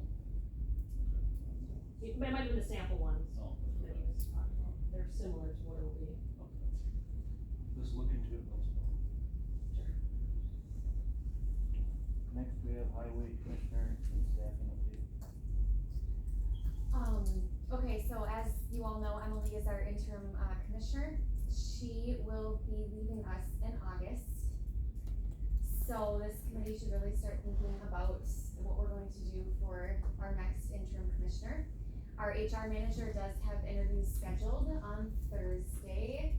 it might have been the sample ones
Oh,
that he was talking about, they're similar to what it will be.
okay.
This looking have highway commissioner and staffing update.
Okay, so as you all know, Emily is our interim, commissioner. She will be leaving us in August. So this committee should really start thinking about what we're going to do for our next interim commissioner. Our HR manager does have interviews scheduled on Thursday.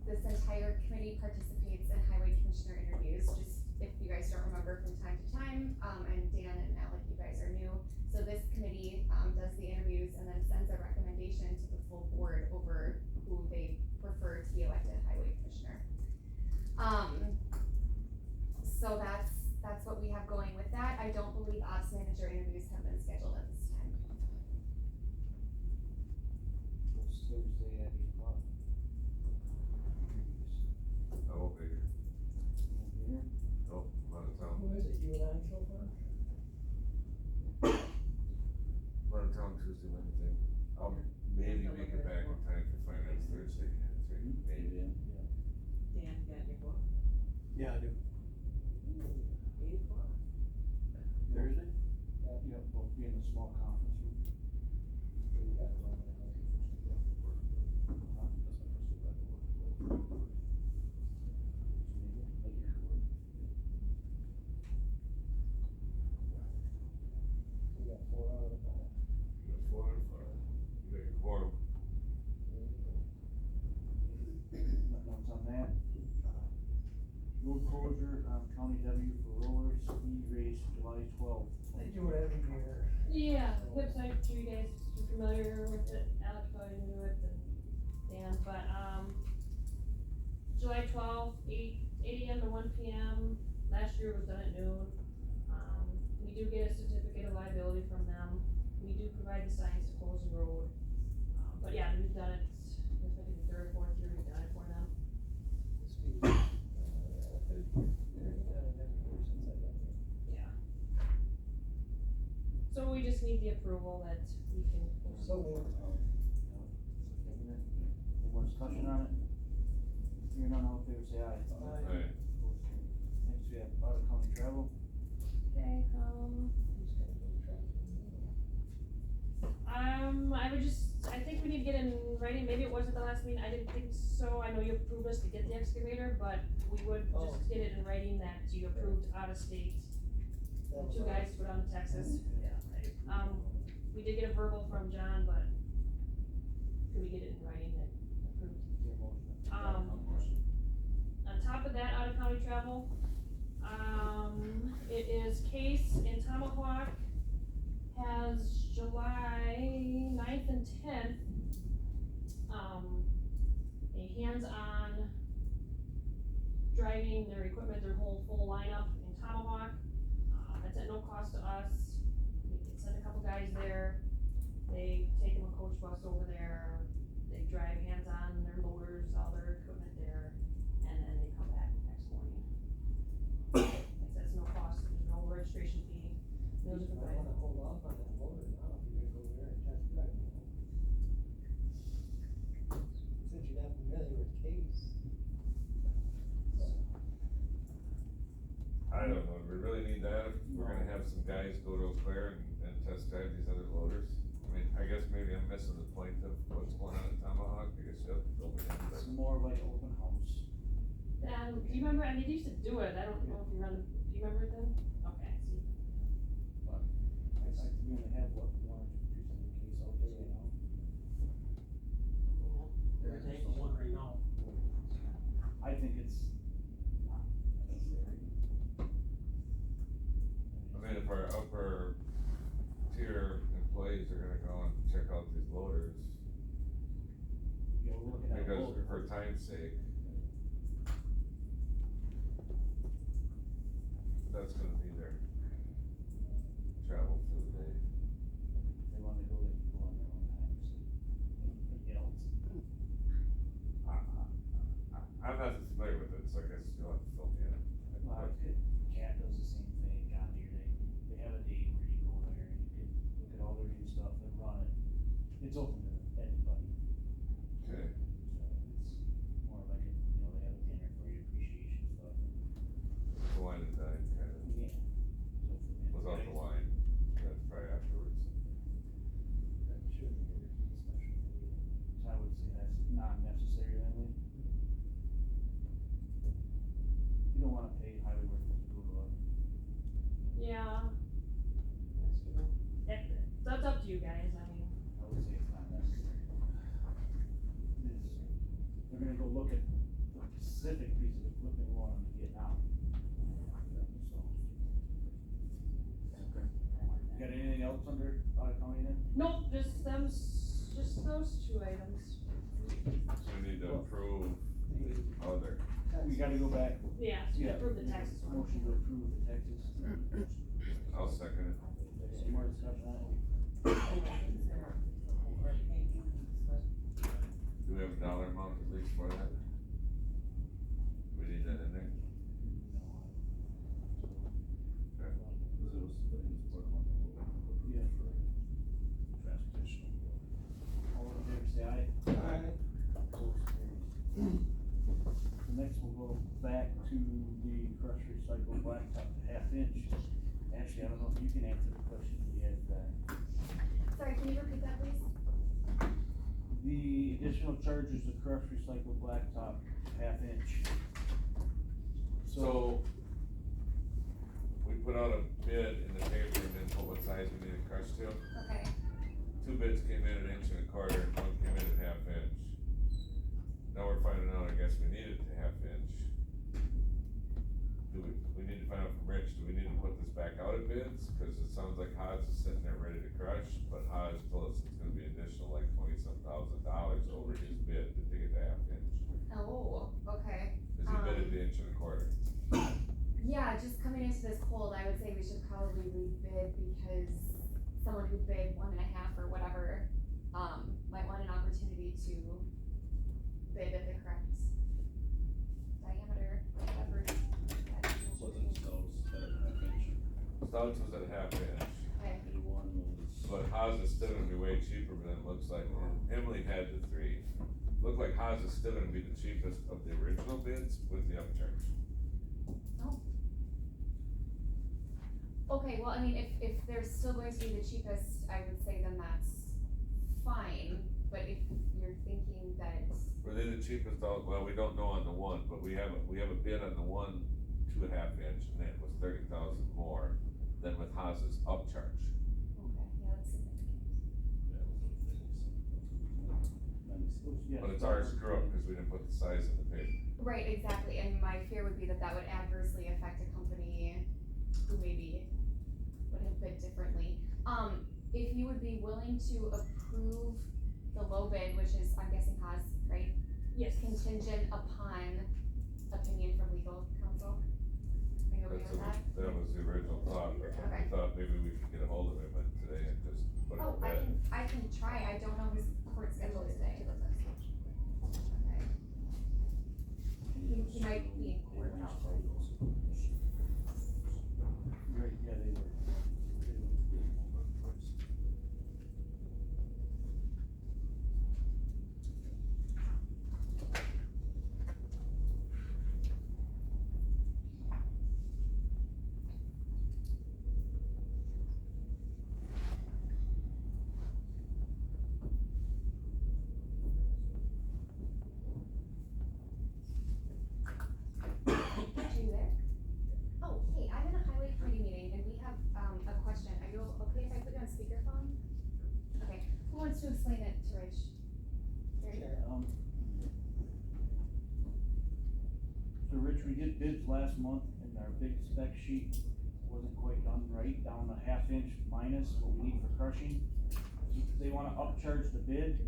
This entire committee participates in highway commissioner interviews, just if you guys don't remember from time to time, and Dan and Alec, you guys are new. So this committee, does the interviews and then sends a recommendation to the full board over who they prefer to be elected highway commissioner. So that's what we have going with that. I don't believe ops manager interviews have been scheduled at this time.
It's Thursday at 8:00.
I won't be here.
Here.
Nope, I'm out of town.
Who is it, you and I so far?
I'm out of town Tuesday, Wednesday. I'll maybe make it back in time for finance Thursday. That's right, maybe.
Dan, you got your book?
Yeah, I do.
8 o'clock.
Thursday? Yeah, we'll be in the small conference room.
You got one. We got 4 out of the 5.
You got 4 and 5. You got your quorum.
Nothing else on that. Road closure, County W for roller ski race July 12th.
They do it every year.
Yeah, website, sure you guys are familiar with it, Alex probably knew it, and Dan, but, July 12th, 8 AM to 1 PM, last year was done at noon. We do get a certificate of liability from them, we do provide the signs to close the road. But yeah, we've done it, this might be the third or fourth year we've done it for them.
This week, third year done it every year since I've been here.
Yeah. So we just need the approval that we can.
So moved.
Any more discussion on it? Hearing none, all in favor say aye.
Aye.
Opposed, carried. Next we have out of county travel.
Okay, I think we need to get in writing, maybe it wasn't the last meeting, I didn't think so, I know you approved us to get the excavator, but we would just get it in writing that you approved out of state, the 2 guys to go down to Texas. We did get a verbal from John, but could we get it in writing that approved?
Your motion.
On top of that, out of county travel, it is Case in Tomahawk has July 9th and 10th, a hands-on driving their equipment, their whole full lineup in Tomahawk. It's at no cost to us, we can send a couple guys there, they take them a coach bus over there, they drive hands-on their loaders, all their equipment there, and then they come back next morning. That's no cost, there's no registration fee.
You
Those are
might wanna hold off on that loader now, if you're gonna go there and test drive it. Since you're not familiar with Case.
I don't know, do we really need that if we're gonna have some guys go to Eau Claire and test drive these other loaders? I mean, I guess maybe I'm missing the point of what's going on in Tomahawk, I guess you have to build it in, but.
It's more like open house.
Do you remember, I mean, they used to do it, I don't know if you run, do you remember it then? Okay, see.
We only have what, 1 or 2 people in Case out there right now.
There's the one right now.
I think it's not necessary.
I mean, if our upper tier employees are gonna go and check out these loaders,
You're looking at a
because
loader.
for time's sake. That's gonna be their travel for the day.
If they wanna go, they can go on their own time, so. You know,
I'm not as familiar with it, so I guess you'll have to fill me in.
Cat does the same thing, John Deere, they have a day where you go there and you can look at all their new stuff and run it. It's open to anybody,
Okay.
so it's more like a, they have a dinner for your appreciation stuff.
Wine and dine kind of.
Yeah. they're gonna go look at the specific piece of equipment we want them to get now. So. Okay. Got anything else under county then?
Nope, just those two items.
So we need to approve other.
We gotta go back.
Yeah, so we
Yeah.
approve the taxes one.
Motion to approve the taxes.
I'll second it.
Some more discussion on it.
Do we have a dollar amount at least for that? We need that in there? Okay.
Cause it was, I think it was part of one,
Yeah.
for transportation.
All in favor, say aye.
Aye.
Opposed, carries. So next we'll go back to the crush recycle blacktop half inch. Ashley, I don't know if you can answer the question we had back.
Sorry, can you repeat that, please?
The additional charges of crush recycle blacktop half inch.
So, we put out a bid in the paper and then put what size we need to crush to.
Okay,
2 bids came in at 1.25 inches and 1 came in at half inch. Now we're finding out, I guess we need it to half inch. We need to find out from Rich, do we need to put this back out at bids? Cause it sounds like Haas is sitting there ready to crush, but Haas told us it's gonna be additional like $20,000 over his bid to take it to half inch.
oh, okay.
Cause he bid at the 1.25 inches.
Yeah, just coming into this cold, I would say we should probably rebid because someone who bid 1.5 or whatever, might want an opportunity to bid at the correct diameter, whatever.
Wasn't Stouts at a half inch,
Stouts was at half inch,
Okay,
A1 was.
but Haas is still gonna be way cheaper than it looks like, and Emily had the 3. Looked like Haas is still gonna be the cheapest of the original bids with the upcharge.
okay, well, I mean, if they're still going to be the cheapest, I would say then that's fine, but if you're thinking that,
Were they the cheapest, well, we don't know on the one, but we have a bid on the 1.5 inch, and it was 30,000 more than with Haas's upcharge.
okay, yeah, that's significant.
Yeah, it was like 90.
But it's our screw up, cause we didn't put the size in the paper.
Right, exactly, and my fear would be that that would adversely affect a company who maybe would have bid differently. If you would be willing to approve the low bid, which is, I'm guessing Haas, right?
Yes.
Contingent upon opinion from legal counsel? Are you okay with that?
That was the original thought, but
Okay.
we thought maybe we could get a hold of him today and just put it
Oh,
to bed.
I can try, I don't know his court schedule today. Okay. He might be in court also.
Right, yeah, they were.
Are you there? Oh, hey, I'm in a highway committee meeting and we have, a question. Are you okay if I put you on speakerphone? Okay, who wants to explain it to Rich? Gary?
So Rich, we did bids last month and our big spec sheet wasn't quite done right, down a half inch minus what we need for crushing. They wanna upcharge the bid.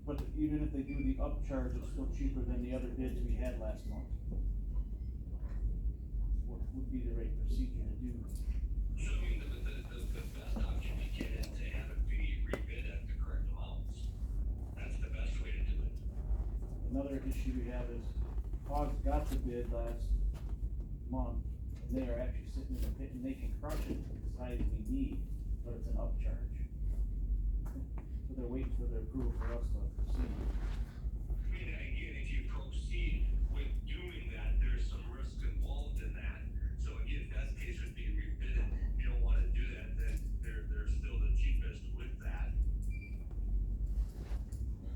But even if they do the upcharge, it's still cheaper than the other bids we had last month. What would be the right procedure to do?
So I mean, the best option you get is to have it be rebid at the correct amounts. That's the best way to do it.
Another issue we have is Hogs got the bid last month, and they are actually sitting in the pit and they can crush it to the size we need, but it's an upcharge. So they're waiting for their approval for us to proceed.
I mean, again, if you proceed with doing that, there's some risk involved in that. So again, best case would be rebid it. If you don't wanna do that, then they're still the cheapest with that.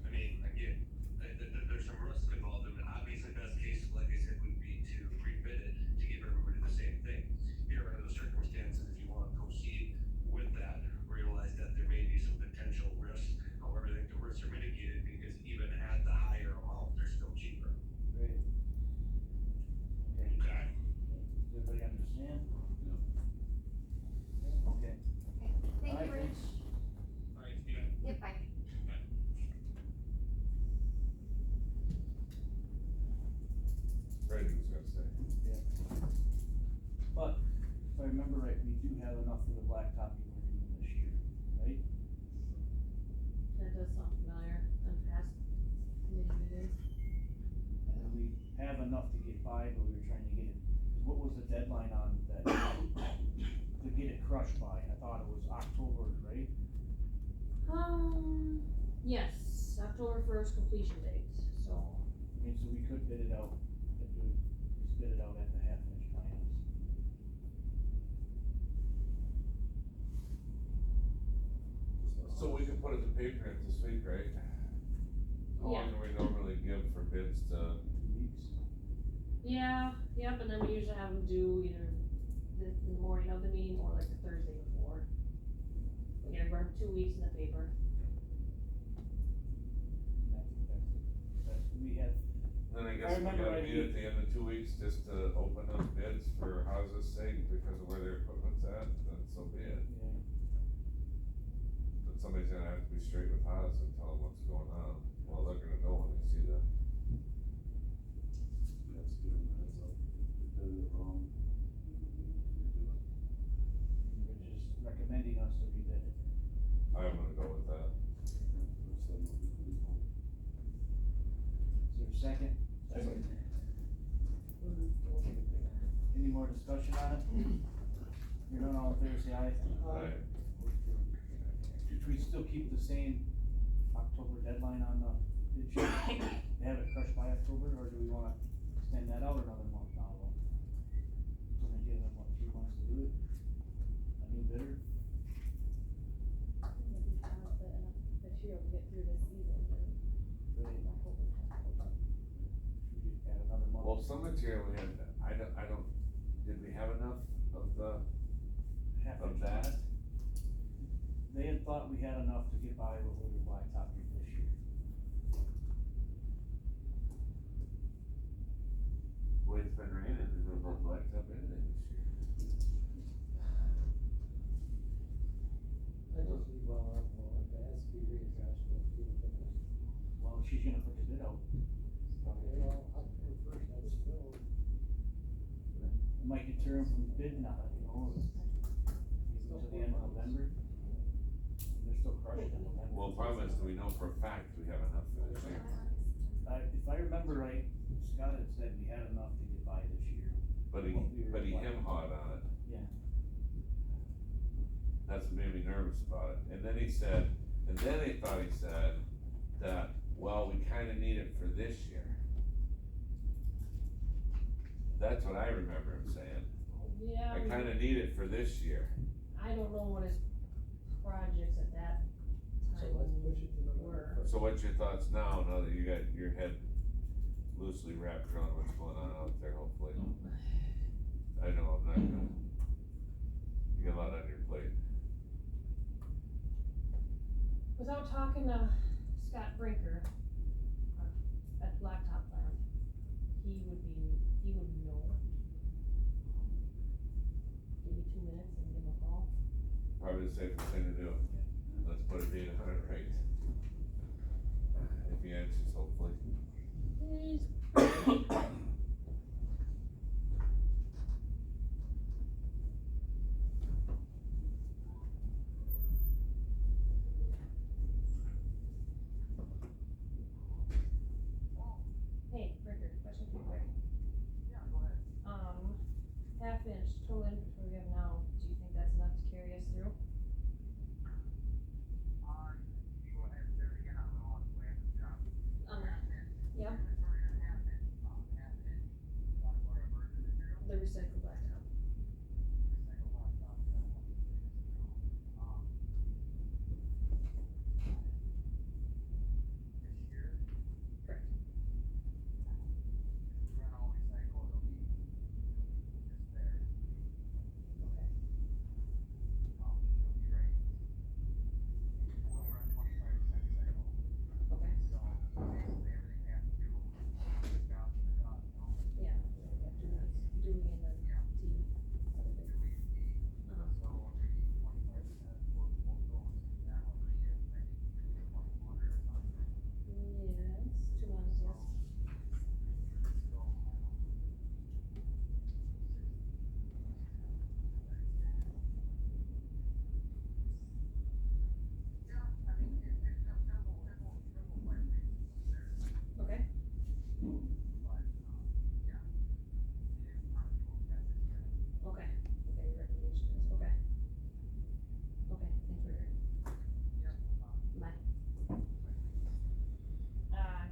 I mean, again, there's some risk involved in it. Obviously, best case, like I said, would be to rebid it to give everybody the same thing. Here, under the circumstances, if you wanna proceed with that, realize that there may be some potential risks. However, I think the risks are mitigated
enough for the blacktop you were doing this year, right?
That does sound familiar, on past committee meetings.
And we have enough to get by, but we were trying to get it, what was the deadline on that, to get it crushed by? I thought it was October, right?
Yes, October first completion date, so.
I mean, so we could bid it out, just bid it out at the half-inch plans.
So we can put it to paper it this week, right? How long do we normally give for bids to?
2 weeks.
Yeah, yep, and then we usually have them do either in the morning of the meeting or like the Thursday before. We gotta run 2 weeks in the paper.
That's, we had,
Then I
I
guess we
remember
gotta
right,
meet at the end of 2 weeks just to open those bids for houses' sake because of where their equipment's at, then so be it.
yeah,
But somebody's gonna have to be straight with Haas and tell them what's going on. Well, they're gonna know when they see the,
That's good, heads up, if they did it wrong, we do it.
you're just recommending us to rebid it.
I'm gonna go with that.
First thing will be pretty cool.
Is there a second? Any more discussion on it? You're not all in favor, say aye.
Aye.
Should we still keep the same October deadline on the bid sheet? They have it crushed by October, or do we wanna extend that out another month now? So they give them, what, 3 months to do it? A new bidder?
Maybe we have enough material to get through this season, then
Right.
I hope we have to hold up.
Should we add another month?
Well, some material we had, I don't, did we have enough of the,
Half
of
inch.
that?
They had thought we had enough to get by with what we blacktop did this year.
The way it's been raining, there's no more blacktop anything this year.
I just leave well up, well, if it has to be readdressed, we'll do it.
Well, she's gonna put the bid out.
Okay, well, October first, that's still,
It might deter them from bidding on it, you know, give them to the end of November. They're still crushed in November.
Well, problem is, do we know for a fact we have enough for this year?
If I remember right, Scott had said we had enough to get by this year.
But he,
What we were
but he
planning.
hem-hawed on it.
Yeah.
That's what made me nervous about it. And then he said, and then he thought he said that, well, we kinda need it for this year. That's what I remember him saying.
Yeah,
I kinda need it for this year.
I don't know what his projects at that
so
time
let's push it to November
were.
first.
So what's your thoughts now that you got your head loosely wrapped around what's going on out there, hopefully? I know I'm not gonna, you got a lot on your plate.
Without talking to Scott Brinker, at Blacktop Plant, he would know. Give me 2 minutes and give him a call.
Probably the safest thing to do. Let's put a date on it, right? If he answers, hopefully.
Hey, Brinker, question for you quick. Yeah, go ahead. Half-inch total inventory we have now, do you think that's enough to carry us through?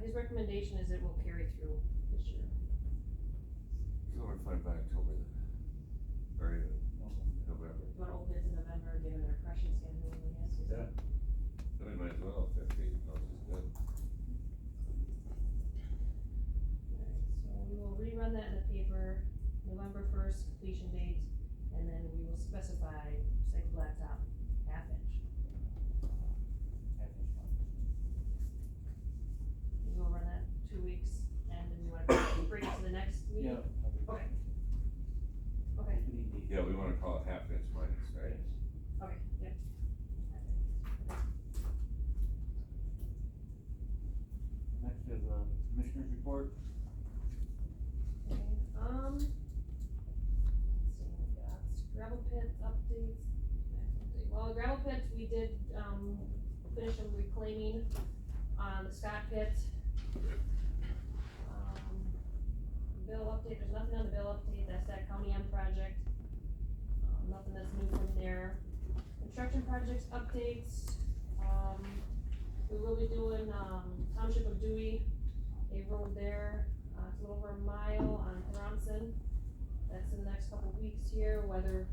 his recommendation is it will carry through this year.
So we're fine by October then, or even November.
You wanna open it in November, given their crushing schedule, I guess. is-
Yeah. So we might as well, 50, no, this is good.
Alright, so we will rerun that in the paper, November first completion date, and then we will specify second blacktop, half inch.
Half-inch one.
We will run that 2 weeks, and then you wanna bring it to the next meeting?
Yeah.
Okay. Okay,
Opening date.
Yeah, we wanna call it half inch minus, right?
okay, yep.
Next is, commissioner's report.
Okay, let's see, we got gravel pit updates. Well, the gravel pit, we did, finish some reclaiming on the Scott pit. Bill update, there's nothing on the bill update, that's that county M project. Nothing that's new from there. Construction projects updates, we will be doing, Township of Dewey, a road there, it's a little over a mile on Bronson. That's in the next couple of weeks here, weather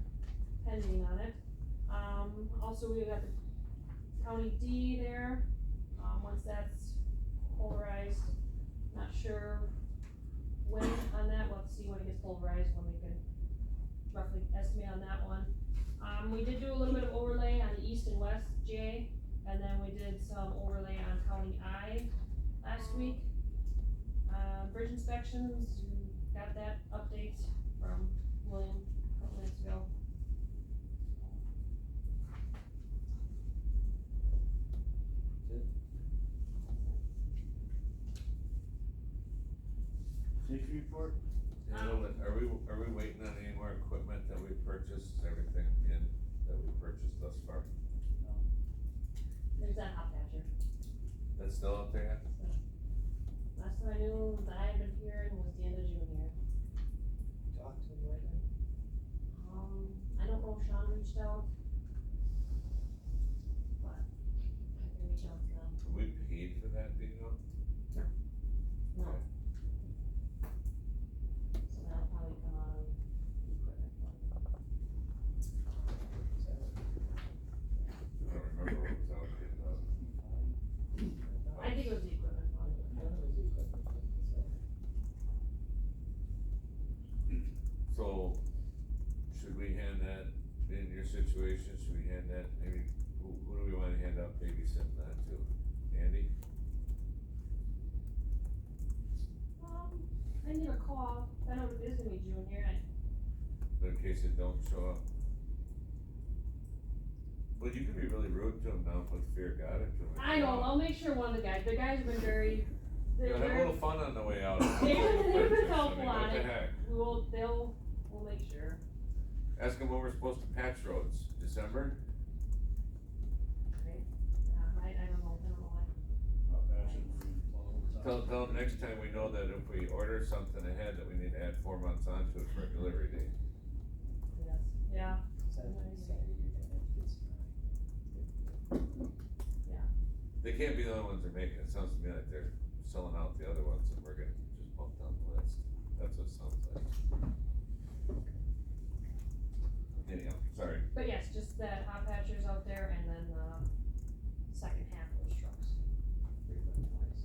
pending on it. Also we got the County D there, once that's pulverized, not sure when on that, we'll have to see when it gets pulverized, when we can roughly estimate on that one. We did do a little bit of overlay on the east and west J, and then we did some overlay on County I last week. Bridge inspections, you got that update from William a couple minutes ago.
Safety report.
Are we waiting on any more equipment that we purchased, everything in, that we purchased thus far?
There's that hot patcher.
That's still out there yet?
Last time I knew that I had been hearing was the end of June here.
Talk to them lately?
I don't know if Sean reached out. But I can reach out to them.
We paid for that, do you know?
No. So that'll probably come out of equipment fund.
I don't remember what was allocated out.
I think it was the equipment fund.
So, should we hand that, in your situation, should we hand that, maybe, who do we wanna hand out babysitting that to? Andy?
I need a call, I know it is gonna be June here,
But in case it don't show up? Well, you can be really rude to him now and put fear of God into him.
I know, I'll make sure one of the guys have been very,
You
they're
know, have a
very,
little fun on the way out.
they've been
I
helpful
mean,
on
what the
it.
heck?
We'll make sure.
Ask him when we're supposed to patch roads, December?
Right? I don't know why.
Tell him next time we know that if we order something ahead, that we need to add 4 months onto it for a delivery date.
Yes, yeah.
They can't be the only ones that are making it, sounds to me like they're selling out the other ones and we're getting just bumped down the list, that's what it sounds like. Anyhow, sorry.
But yes, just that hot patchers out there and then, second half of those trucks. Equipment-wise.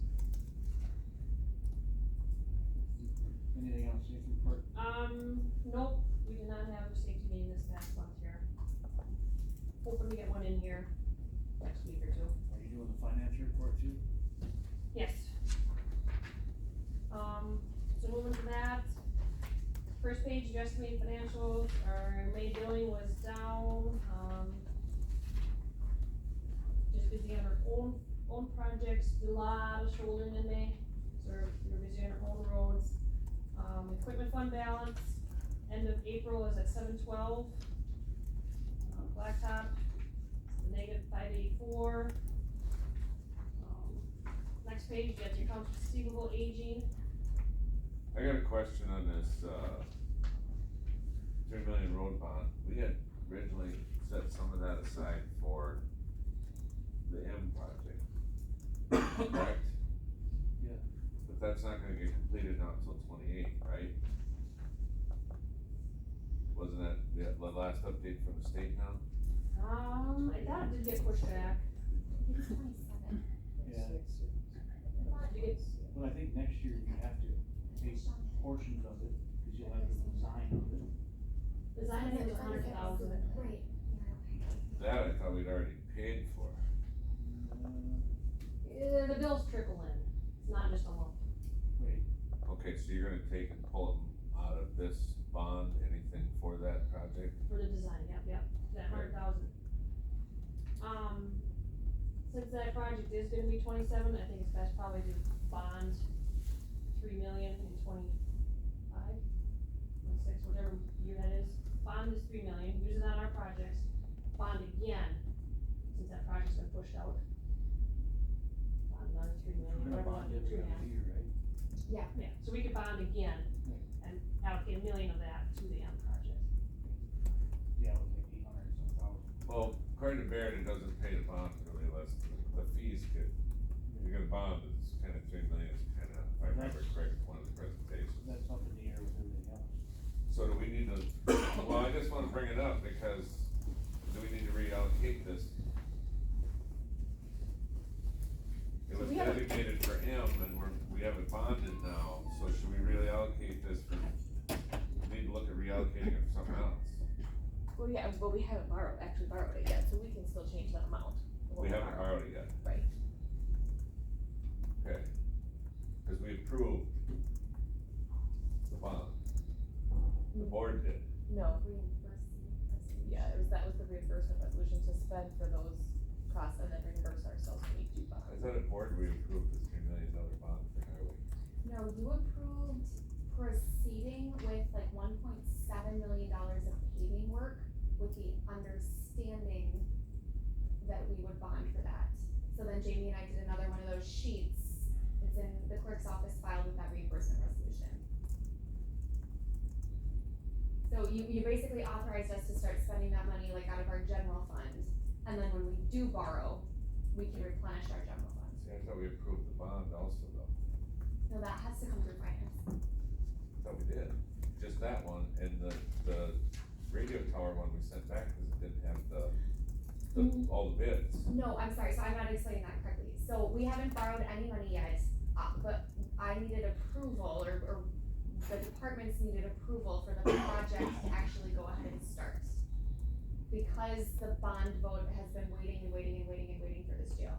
Anything else, safety report?
Nope, we did not have a safety meeting this past month here. Hoping to get one in here next week or two.
Are you doing the financial report too?
Yes. So moving to that, first page, you estimated financials, our May billing was down, just busy on our own projects, a lot of shouldering in May, so we're busy on our own roads. Equipment fund balance, end of April is at 712. Blacktop, negative 584. Next page, you got your accounts receivable aging.
I got a question on this, 3 million road bond, we had originally set some of that aside for the M project, correct?
Yeah.
state now?
I thought it did get pushed back.
It's 27.
Yeah.
Did it get,
Well, I think next year you have to take portions of it, cause you'll have the design of it.
design, I think it was 100,000.
Right, yeah, okay.
That I thought we'd already paid for.
The bills trickle in, it's not just a lump.
Right,
Okay, so you're gonna take and pull them out of this bond, anything for that project?
For the design, yep, that 100,000. Since that project is gonna be 27, I think it's best probably to bond 3 million in 25, 26, whatever year that is. Bond is 3 million, use it on our projects, bond again, since that project's been pushed out. Bond another 3 million,
we're gonna
whatever,
bond every other year, right?
yeah, so we could bond again and allocate 1 million of that to the M project.
Yeah, it was like 800 some thousand.
Well, according to Barrett, it doesn't pay to bond really unless the fees get, you're gonna bond, it's kinda 3 million, it's kinda, if I remember correct, one of the presentations.
That's up in the air with everything else.
So do we need to, well, I just wanna bring it up because do we need to reallocate this? It
So
was
we haven't-
designated for him and we have it bonded now, so should we really allocate this for, we need to look at reallocating it for something else?
Well, yeah, but we haven't actually borrowed it yet, so we can still change that amount. of what
We haven't
borrowed.
borrowed it yet.
Right.
Okay. Cause we approved the bond. The board did.
No,
Reimbursement.
yeah, that was the reimbursement resolution to spend for those costs and then reimburse ourselves when we do
I
bonds.
thought at board we approved the $3 million bond for highway.
No, you approved proceeding with like $1.7 million of paving work with the understanding that we would bond for that. So then Jamie and I did another one of those sheets, it's in the clerk's office filed with that reimbursement resolution. So you basically authorized us to start spending that money like out of our general fund, and then when we do borrow, we can replenish our general fund.
See, I thought we approved the bond also though.
No, that has to come through finance.
I thought we did. Just that one and the radio tower one we sent back because it didn't have all the bids.
No, I'm sorry, so I'm not explaining that correctly. So we haven't borrowed any money yet, but I needed approval, or the departments needed approval for the project to actually go ahead and start. Because the bond vote has been waiting for this jail.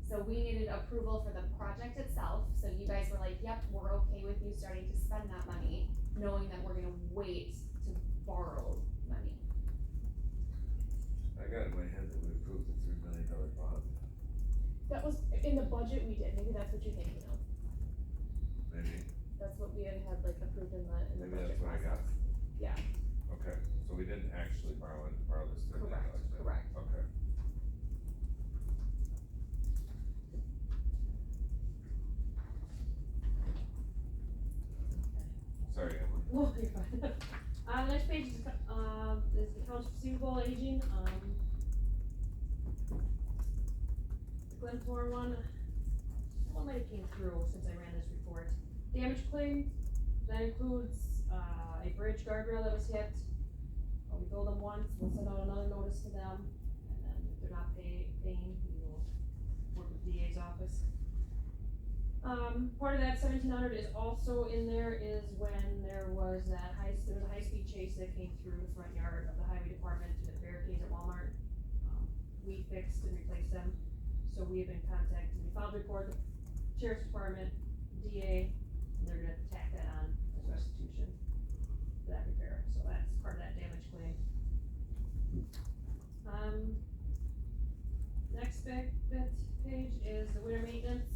So we needed approval for the project itself, so you guys were like, yep, we're okay with you starting to spend that money, knowing that we're gonna wait to borrow money.
I got in my head that we approved the $3 million bond.
That was, in the budget we did, maybe that's what you're thinking of.
Maybe,
That's what we had like approved in the
maybe
budget
that's what I got.
process. Yeah.
Okay, so we didn't actually borrow this $3 million.
Correct.
Okay. Sorry, Emily.
Whoa, you're fine. The next page is the accounts receivable aging, the Glenthorne one might have came through since I ran this report. Damage claim, that includes, a bridge guardrail that was hit. We billed them once, we'll send out another notice to them, and then if they're not paying, we will work with DA's office. Part of that 1,700 is also in there is when there was a high-speed chase that came through the front yard of the highway department to the barricades at Walmart. We fixed and replaced them, so we have been contacted, we filed a report, the sheriff's department, DA, and they're gonna tack that on as restitution for that repair, so that's part of that damage claim. Next bit page is the winter maintenance.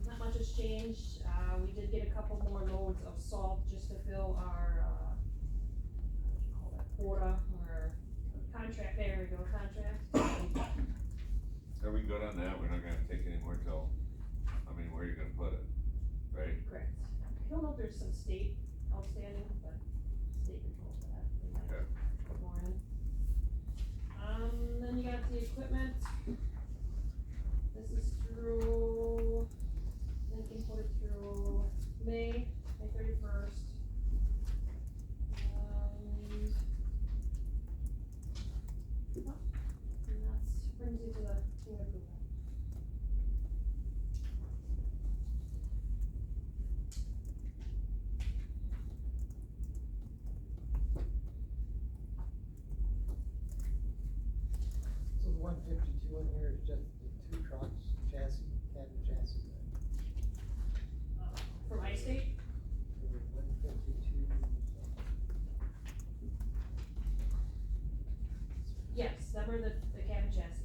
Not much has changed, we did get a couple more loads of salt just to fill our, what do you call that, quota, or contract, there we go, contract.
Are we good on that? We're not gonna take any more till, where are you gonna put it? Right?
Correct. I don't know if there's some state outstanding, but state controls that, they might
Okay.
put more in. Then you got the equipment. This is through, Lincoln put it through May 31st.
152 in here is just the two trucks, chassis, cab and chassis.
From my state,
152.
yes, them are the cabin chassis.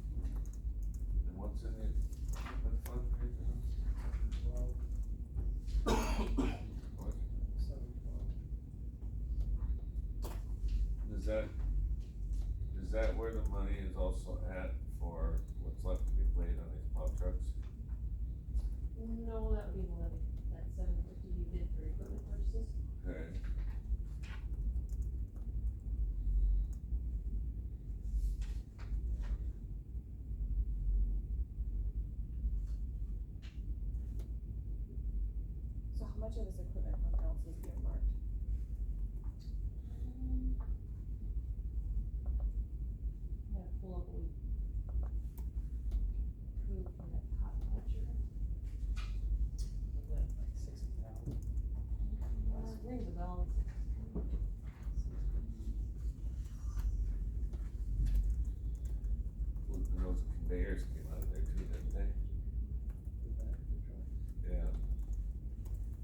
And what's in the equipment fund right now?
Well,
What?
712.
Is that where the money is also at for what's left to be paid on these plow trucks?
No, that would be the levy, that 750 you did for equipment purchases.
Okay.
So how much of this equipment fund balance is earmarked?
Yeah, pull up what we approved from that pot patcher.
Wasn't that like 60,000?
Rings a bell.
Well, and those conveyors came out of there too, didn't they?
The back of the truck.
Yeah.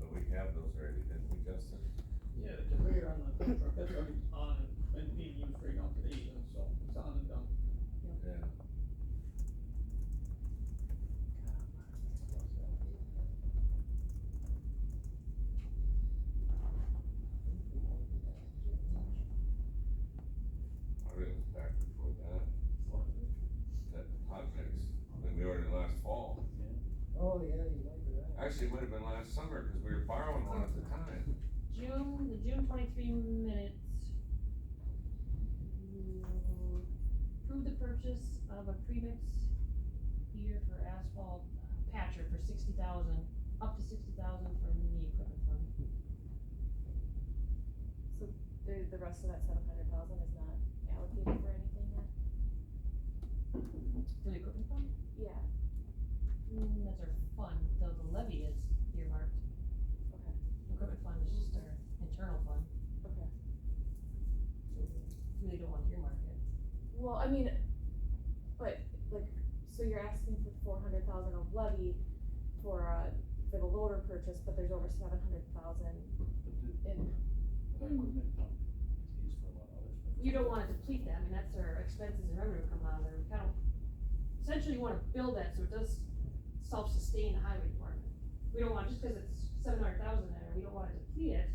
But we have those already, didn't we, Justin?
Yeah, the conveyor on the dump truck, that's already on and being used right now today even, so it's on and done.
Yeah. I think it was back before that. That hot mix, that we ordered last fall.
Oh, yeah, you might be right.
Actually, it might have been last summer, cause we were borrowing one at the time.
The June 23 minutes. You approved the purchase of a premix here for asphalt patcher for 60,000, up to 60,000 from the equipment fund.
So the rest of that 700,000 is not allocated for anything yet?
For the equipment fund?
Yeah,
That's our fund, the levy is earmarked.
okay,
Equipment fund is just our internal fund,
okay.
so we really don't want to earmark it.
Well, I mean, but, like, so you're asking for 400,000 of levy for the loader purchase, but there's over 700,000 in,
But our equipment fund is used for a lot of other stuff.
You don't wanna deplete that, I mean, that's our expenses and revenue come out of there, we kind of, essentially you wanna build that so it does self-sustain the highway department. We don't want, just cause it's 700,000 there, we don't wanna deplete it.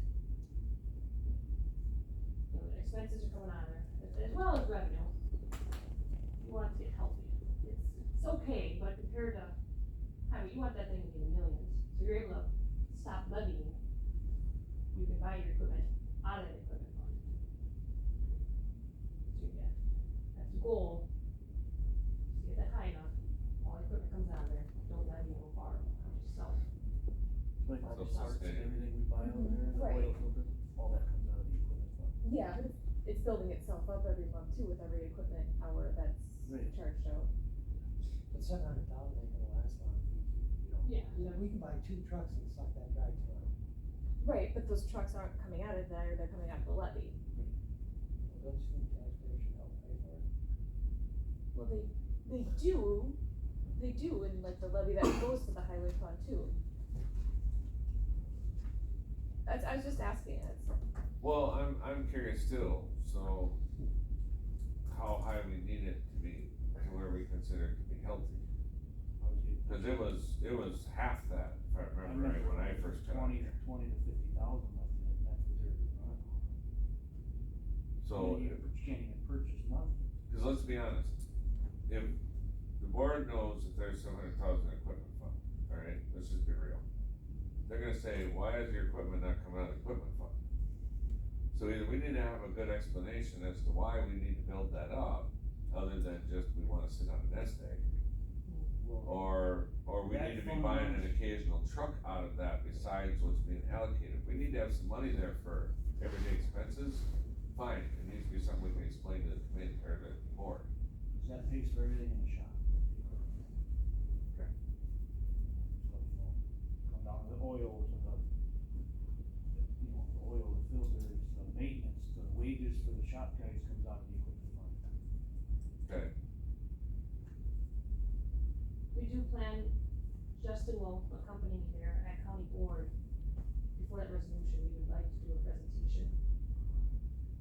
You know, the expenses are coming out of there, as well as revenue. You want it to get healthy, it's okay, but compared to highway, you want that thing to be in the millions, so you're able to stop levying. You can buy your equipment out of the equipment fund. So yeah, that's the goal, is to get that high enough, all the equipment comes out of there, don't let you go far, just sell it.
Like all the
So
parts and
sustain.
everything we buy out there, the
Right.
oil filter, all that comes out of the equipment fund.
yeah, but it's building itself up every month too with every equipment hour that's
Right.
charged out.
But 700,000 ain't gonna last long. You know,
Yeah.
you know, we can buy two trucks and suck that dry to it.
Right, but those trucks aren't coming out of there, they're coming out of the levy.
Don't you think taxpayers should help pay for it?
Well, they do in like the levy that goes to the highway fund too. I was just asking, it's,
Well, I'm curious too, so how high we need it to be, to where we consider it to be healthy?
Obviously,
Cause it was half that, if I remember right, when I first got
20
here.
to 50,000 left in it, and that's reserved for running.
So,
You can't even purchase nothing.
cause let's be honest, if the board knows that there's 700,000 equipment fund, alright, let's just be real. They're gonna say, why is your equipment not coming out of the equipment fund? So either we need to have a good explanation as to why we need to build that up, other than just we wanna sit on a nest egg. or we
That
need to be
fund
buying an
runs-
occasional truck out of that besides what's being allocated. We need to have some money there for everyday expenses, fine, it needs to be something we can explain to the committee, or the board.
Cause that pays for everything in the shop.
Okay.
So, you know, come down to the oil, to the, the oil, the filters, the maintenance, the wages for the shop guys comes out of the equipment fund.
Okay,
We do plan, Justin will accompany me there at county board. Before that resolution, we would like to do a presentation.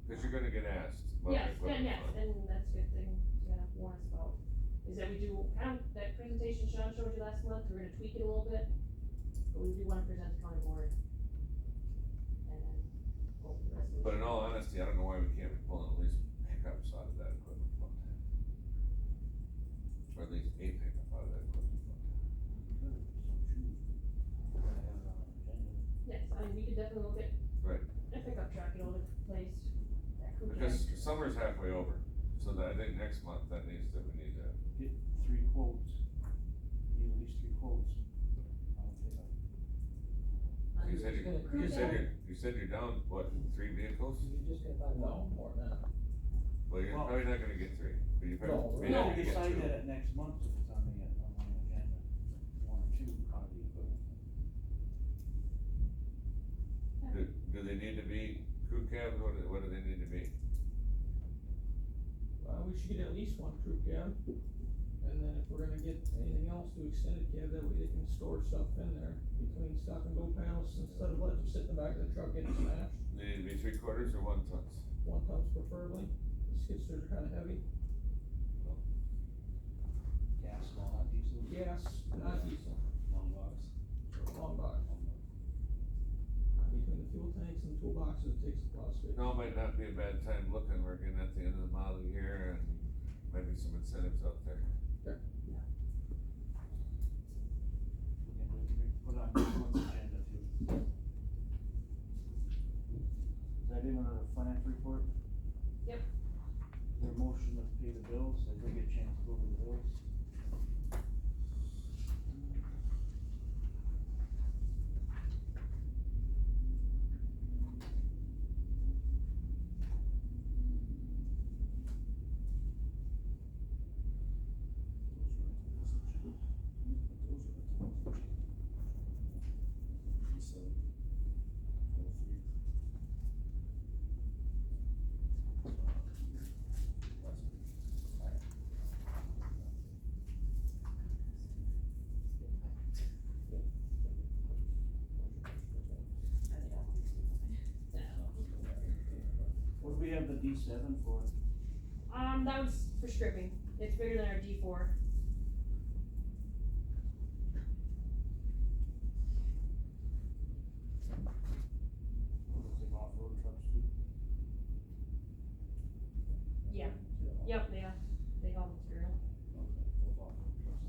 cause you're gonna get asked about the
Yes,
equipment
and yes,
fund.
and that's a good thing to warn us about, is that we do, kind of, that presentation Sean showed you last month, we're gonna tweak it a little bit. But we do wanna present to county board. And then, go for the resolution.
But in all honesty, I don't know why we can't be pulling at least pickups out of that equipment fund. Or at least a pickup out of that equipment fund.
Good, so choose. We're gonna have it on our agenda.
Yes, I mean, we could definitely look at.
Right.
A pickup truck, you know, to replace that crew cab.
Because summer's halfway over, so that I think next month we need to,
Get 3 quotes, need at least 3 quotes. on a pickup.
you said you said you're down, what, 3 vehicles?
You're just gonna buy
No,
one.
more than that.
Well, you're
Well-
probably not gonna get 3, but you
No,
probably,
We
maybe
have to
you get
decide
2.
that at next month if it's on the agenda, 1 or 2 out of the equipment.
Do they need to be crew cabs, what do they need to be?
We should get at least one crew cab, and then if we're gonna get anything else to extended cab, that way they can store stuff in there between stop and go panels, instead of letting them sit in the back of the truck getting smashed.
They need to be 3/4 or 1 tons?
1 tons preferably, the skid steers are kinda heavy.
Gas, not diesel.
Gas, not diesel,
Long box.
long box. Between the fuel tanks and the toolboxes, it takes a lot of space.
No, it might not be a bad time looking, we're getting at the end of the model year and maybe some incentives out there.
We can put on next month's agenda too. Is that in our financial report?
Yep.
Is there a motion to pay the bills, I did get a chance to go over the bills. What do we have the D7 for?
That was for stripping, it's bigger than our D4.
Looks like off-road trucks too.
Yeah. Yep, they haul material.
Okay, both off-road trucks.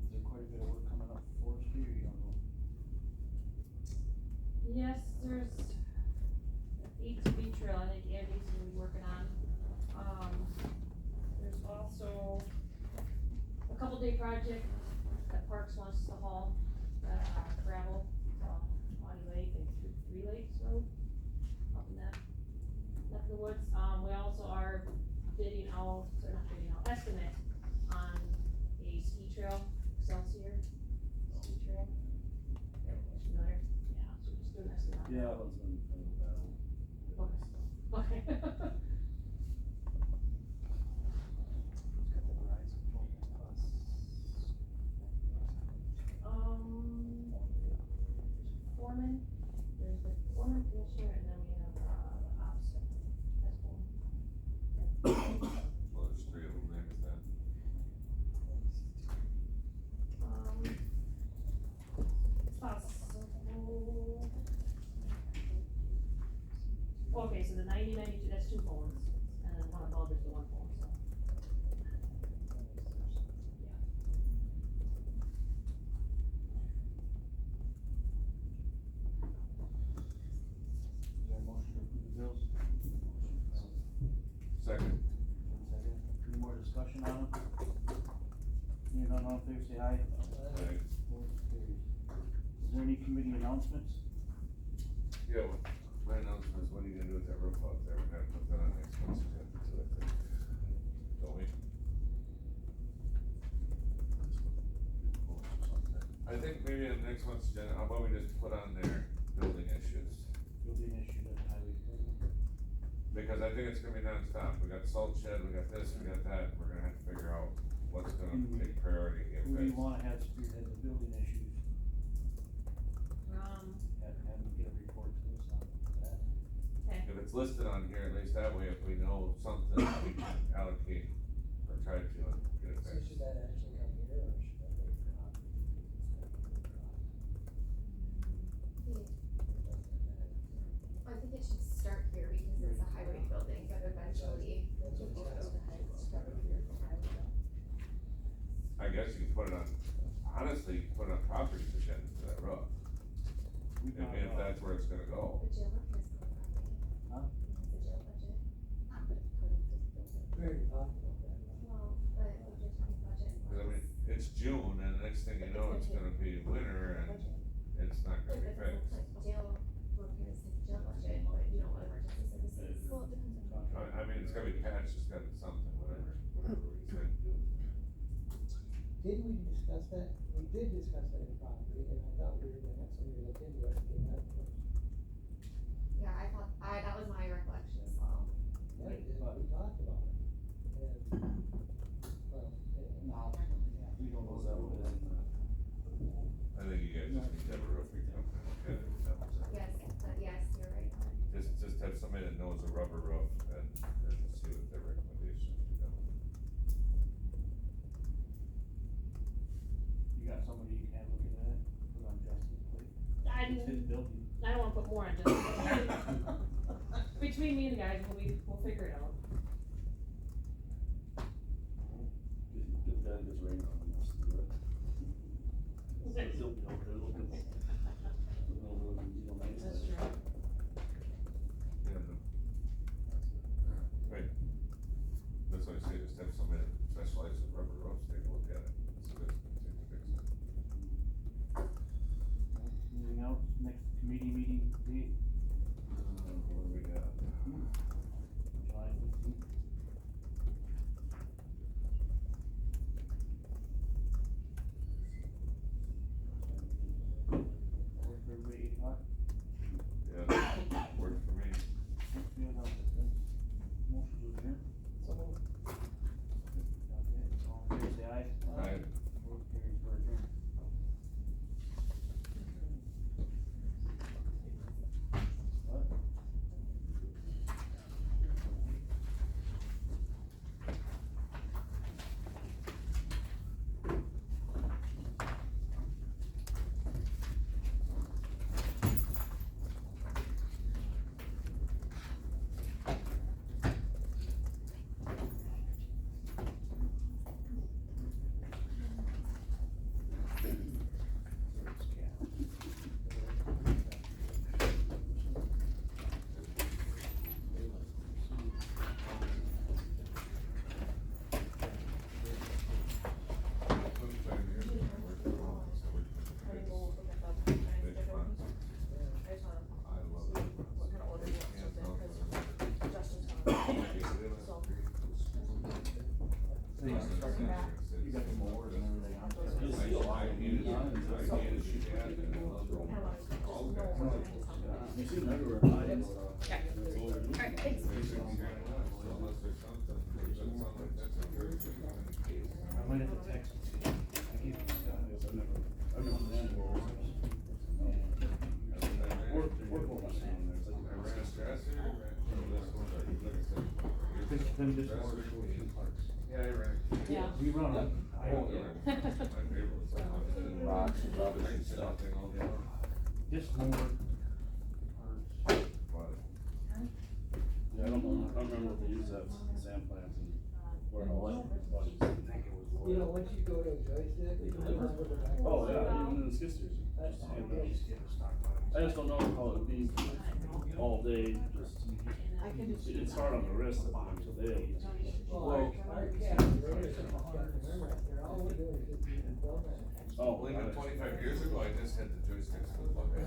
Is there quite a bit of work coming up for forestry, or you don't know?
Yes, there's ATV trail, I think Andy's gonna be working on. There's also a couple day project that Parks wants to haul, gravel, Audie Lake and Three Lakes Road, up in that neck of the woods. We also are bidding out, or not bidding out, estimate on a ski trail, Excelsior ski trail. Everyone's familiar? Yeah, so just doing this and that.
Yeah, that's been kind of a battle.
Okay.
It's got the Verizon phone plus.
There's foreman, there's the foreman commissioner, and then we have, the ops as well.
Well, there's 3 of them, maybe that.
Okay, so the 9092, that's two phones, and then one above is the one phone, so.
Is there a motion to approve the bills?
Second.
Second, any more discussion on them? Hearing none, all in favor, say aye.
Aye.
Motion carries. Is there any committee announcements?
Yeah, well, my announcement is, what are you gonna do with that roof out there? We're gonna put that on next month's agenda too, I think. Don't we? I think maybe on next month's agenda, how about we just put on there building issues?
Building issue at the highway department.
Because I think it's gonna be nonstop. We got salt shed, we got this, we got that, we're gonna have to figure out what's gonna take priority and get
Who do you
fixed.
wanna have spearhead the building issues? Have them get a report to us on that.
If it's listed on here, at least that way, if we know something, we can allocate or try to and get it
So
fixed.
should that actually come here, or should that wait for Rob?
I think it should start here because it's a highway building, but eventually.
That's what it says.
I guess you can put it on, honestly, you can put it on property agenda for that roof.
We
I mean, if that's where it's gonna go.
The jail work is going
Huh?
The jail budget.
We already talked about that.
Well, but if you're talking budget.
Cause I mean, it's June and the next thing you know, it's gonna be winter and it's not gonna be fixed.
Jail repairs to the jail budget, but you don't want emergency services. Well, it depends on.
I mean, it's gotta be patched, it's gotta be something, whatever we decide to do.
Didn't we discuss that? We did discuss that in property, and I thought we were gonna have somebody look into it and get that first.
Yeah, I thought, that was my recollection as well.
Yeah, we did, we talked about it. And, well, anyway.
No, yeah, we don't know that one.
I think you guys just need to have a roofing company look at it, that was it.
Yes, yes, you're right.
Just have somebody that knows a rubber roof and see what their recommendations are.
You got somebody you can have look at that, put on Justin's plate. It's his building.
I don't wanna put more on Justin. Between me and the guys, we'll figure it out.
If that gets rained on, we must do it. Still be out there looking.
That's true.
Yeah, no. Right. That's why I say just have somebody that specializes in rubber roofs, take a look at it, see if it's gonna take to fix it.
Anything else, next committee meeting date,
What do we got?
July 15th? Work for everybody, 8 o'clock?
Yeah, that worked for me.
Yeah, no, motion to adjourn.
So,
Okay, all in favor, say aye.
Aye.
Motion carries, we're adjourned. What? You got the mowers and everything on there.
You see them everywhere.
Alright, thanks.
I might have to text you. I gave you
I've never ran mowers. Work on this down there. It's like-
Them just ordered for 2 parts.
Yeah, I ran.
Yeah.
We run them. I don't
My favorite was something.
Rocks and rubber
I
and
sit
stuff.
out there all day long.
Just more parts.
But
remember what they used to have sand plants and warehouse.
You know, once you go to a joystick, you can remember the back.
Oh, yeah, even in the skid steers.
That's
And,
okay.
I just don't know how it'd be all day, just, it's hard on the wrist at the end of the day.
Well, our cat, they're all we're doing is just using programs.
Oh,
Well, even 25 years ago, I just had the joysticks for the bucket.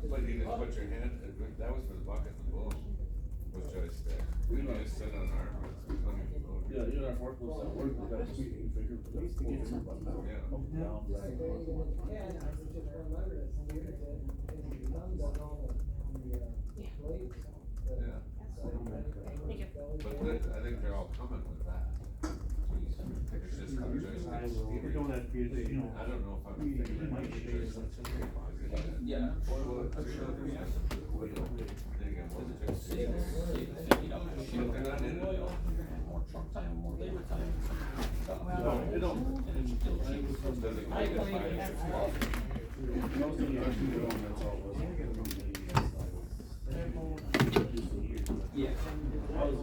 But you just put your hand, that was for the bucket and the boom, was joystick. We just sit on our armrest, we couldn't even move.
yeah, even our forklifts at work, we got this finger, we got a full finger button now.
Yeah.
Up and down,
Like,
back and
they
forth.
even can, I was just remember this, and your thumb does all the blades.
Yeah. But I think they're all coming with that. It's just the joysticks.
We're doing that for you today, you know.
I don't know if I'm a fan of the joysticks.
Yeah.
Well, it's really nice to put the wheel. Then you got more joysticks.
Shit, they're not in oil, more truck time, more labor time.
No, it don't.
I agree.
Most of the questions we don't, that's all it was.
Yeah.
I was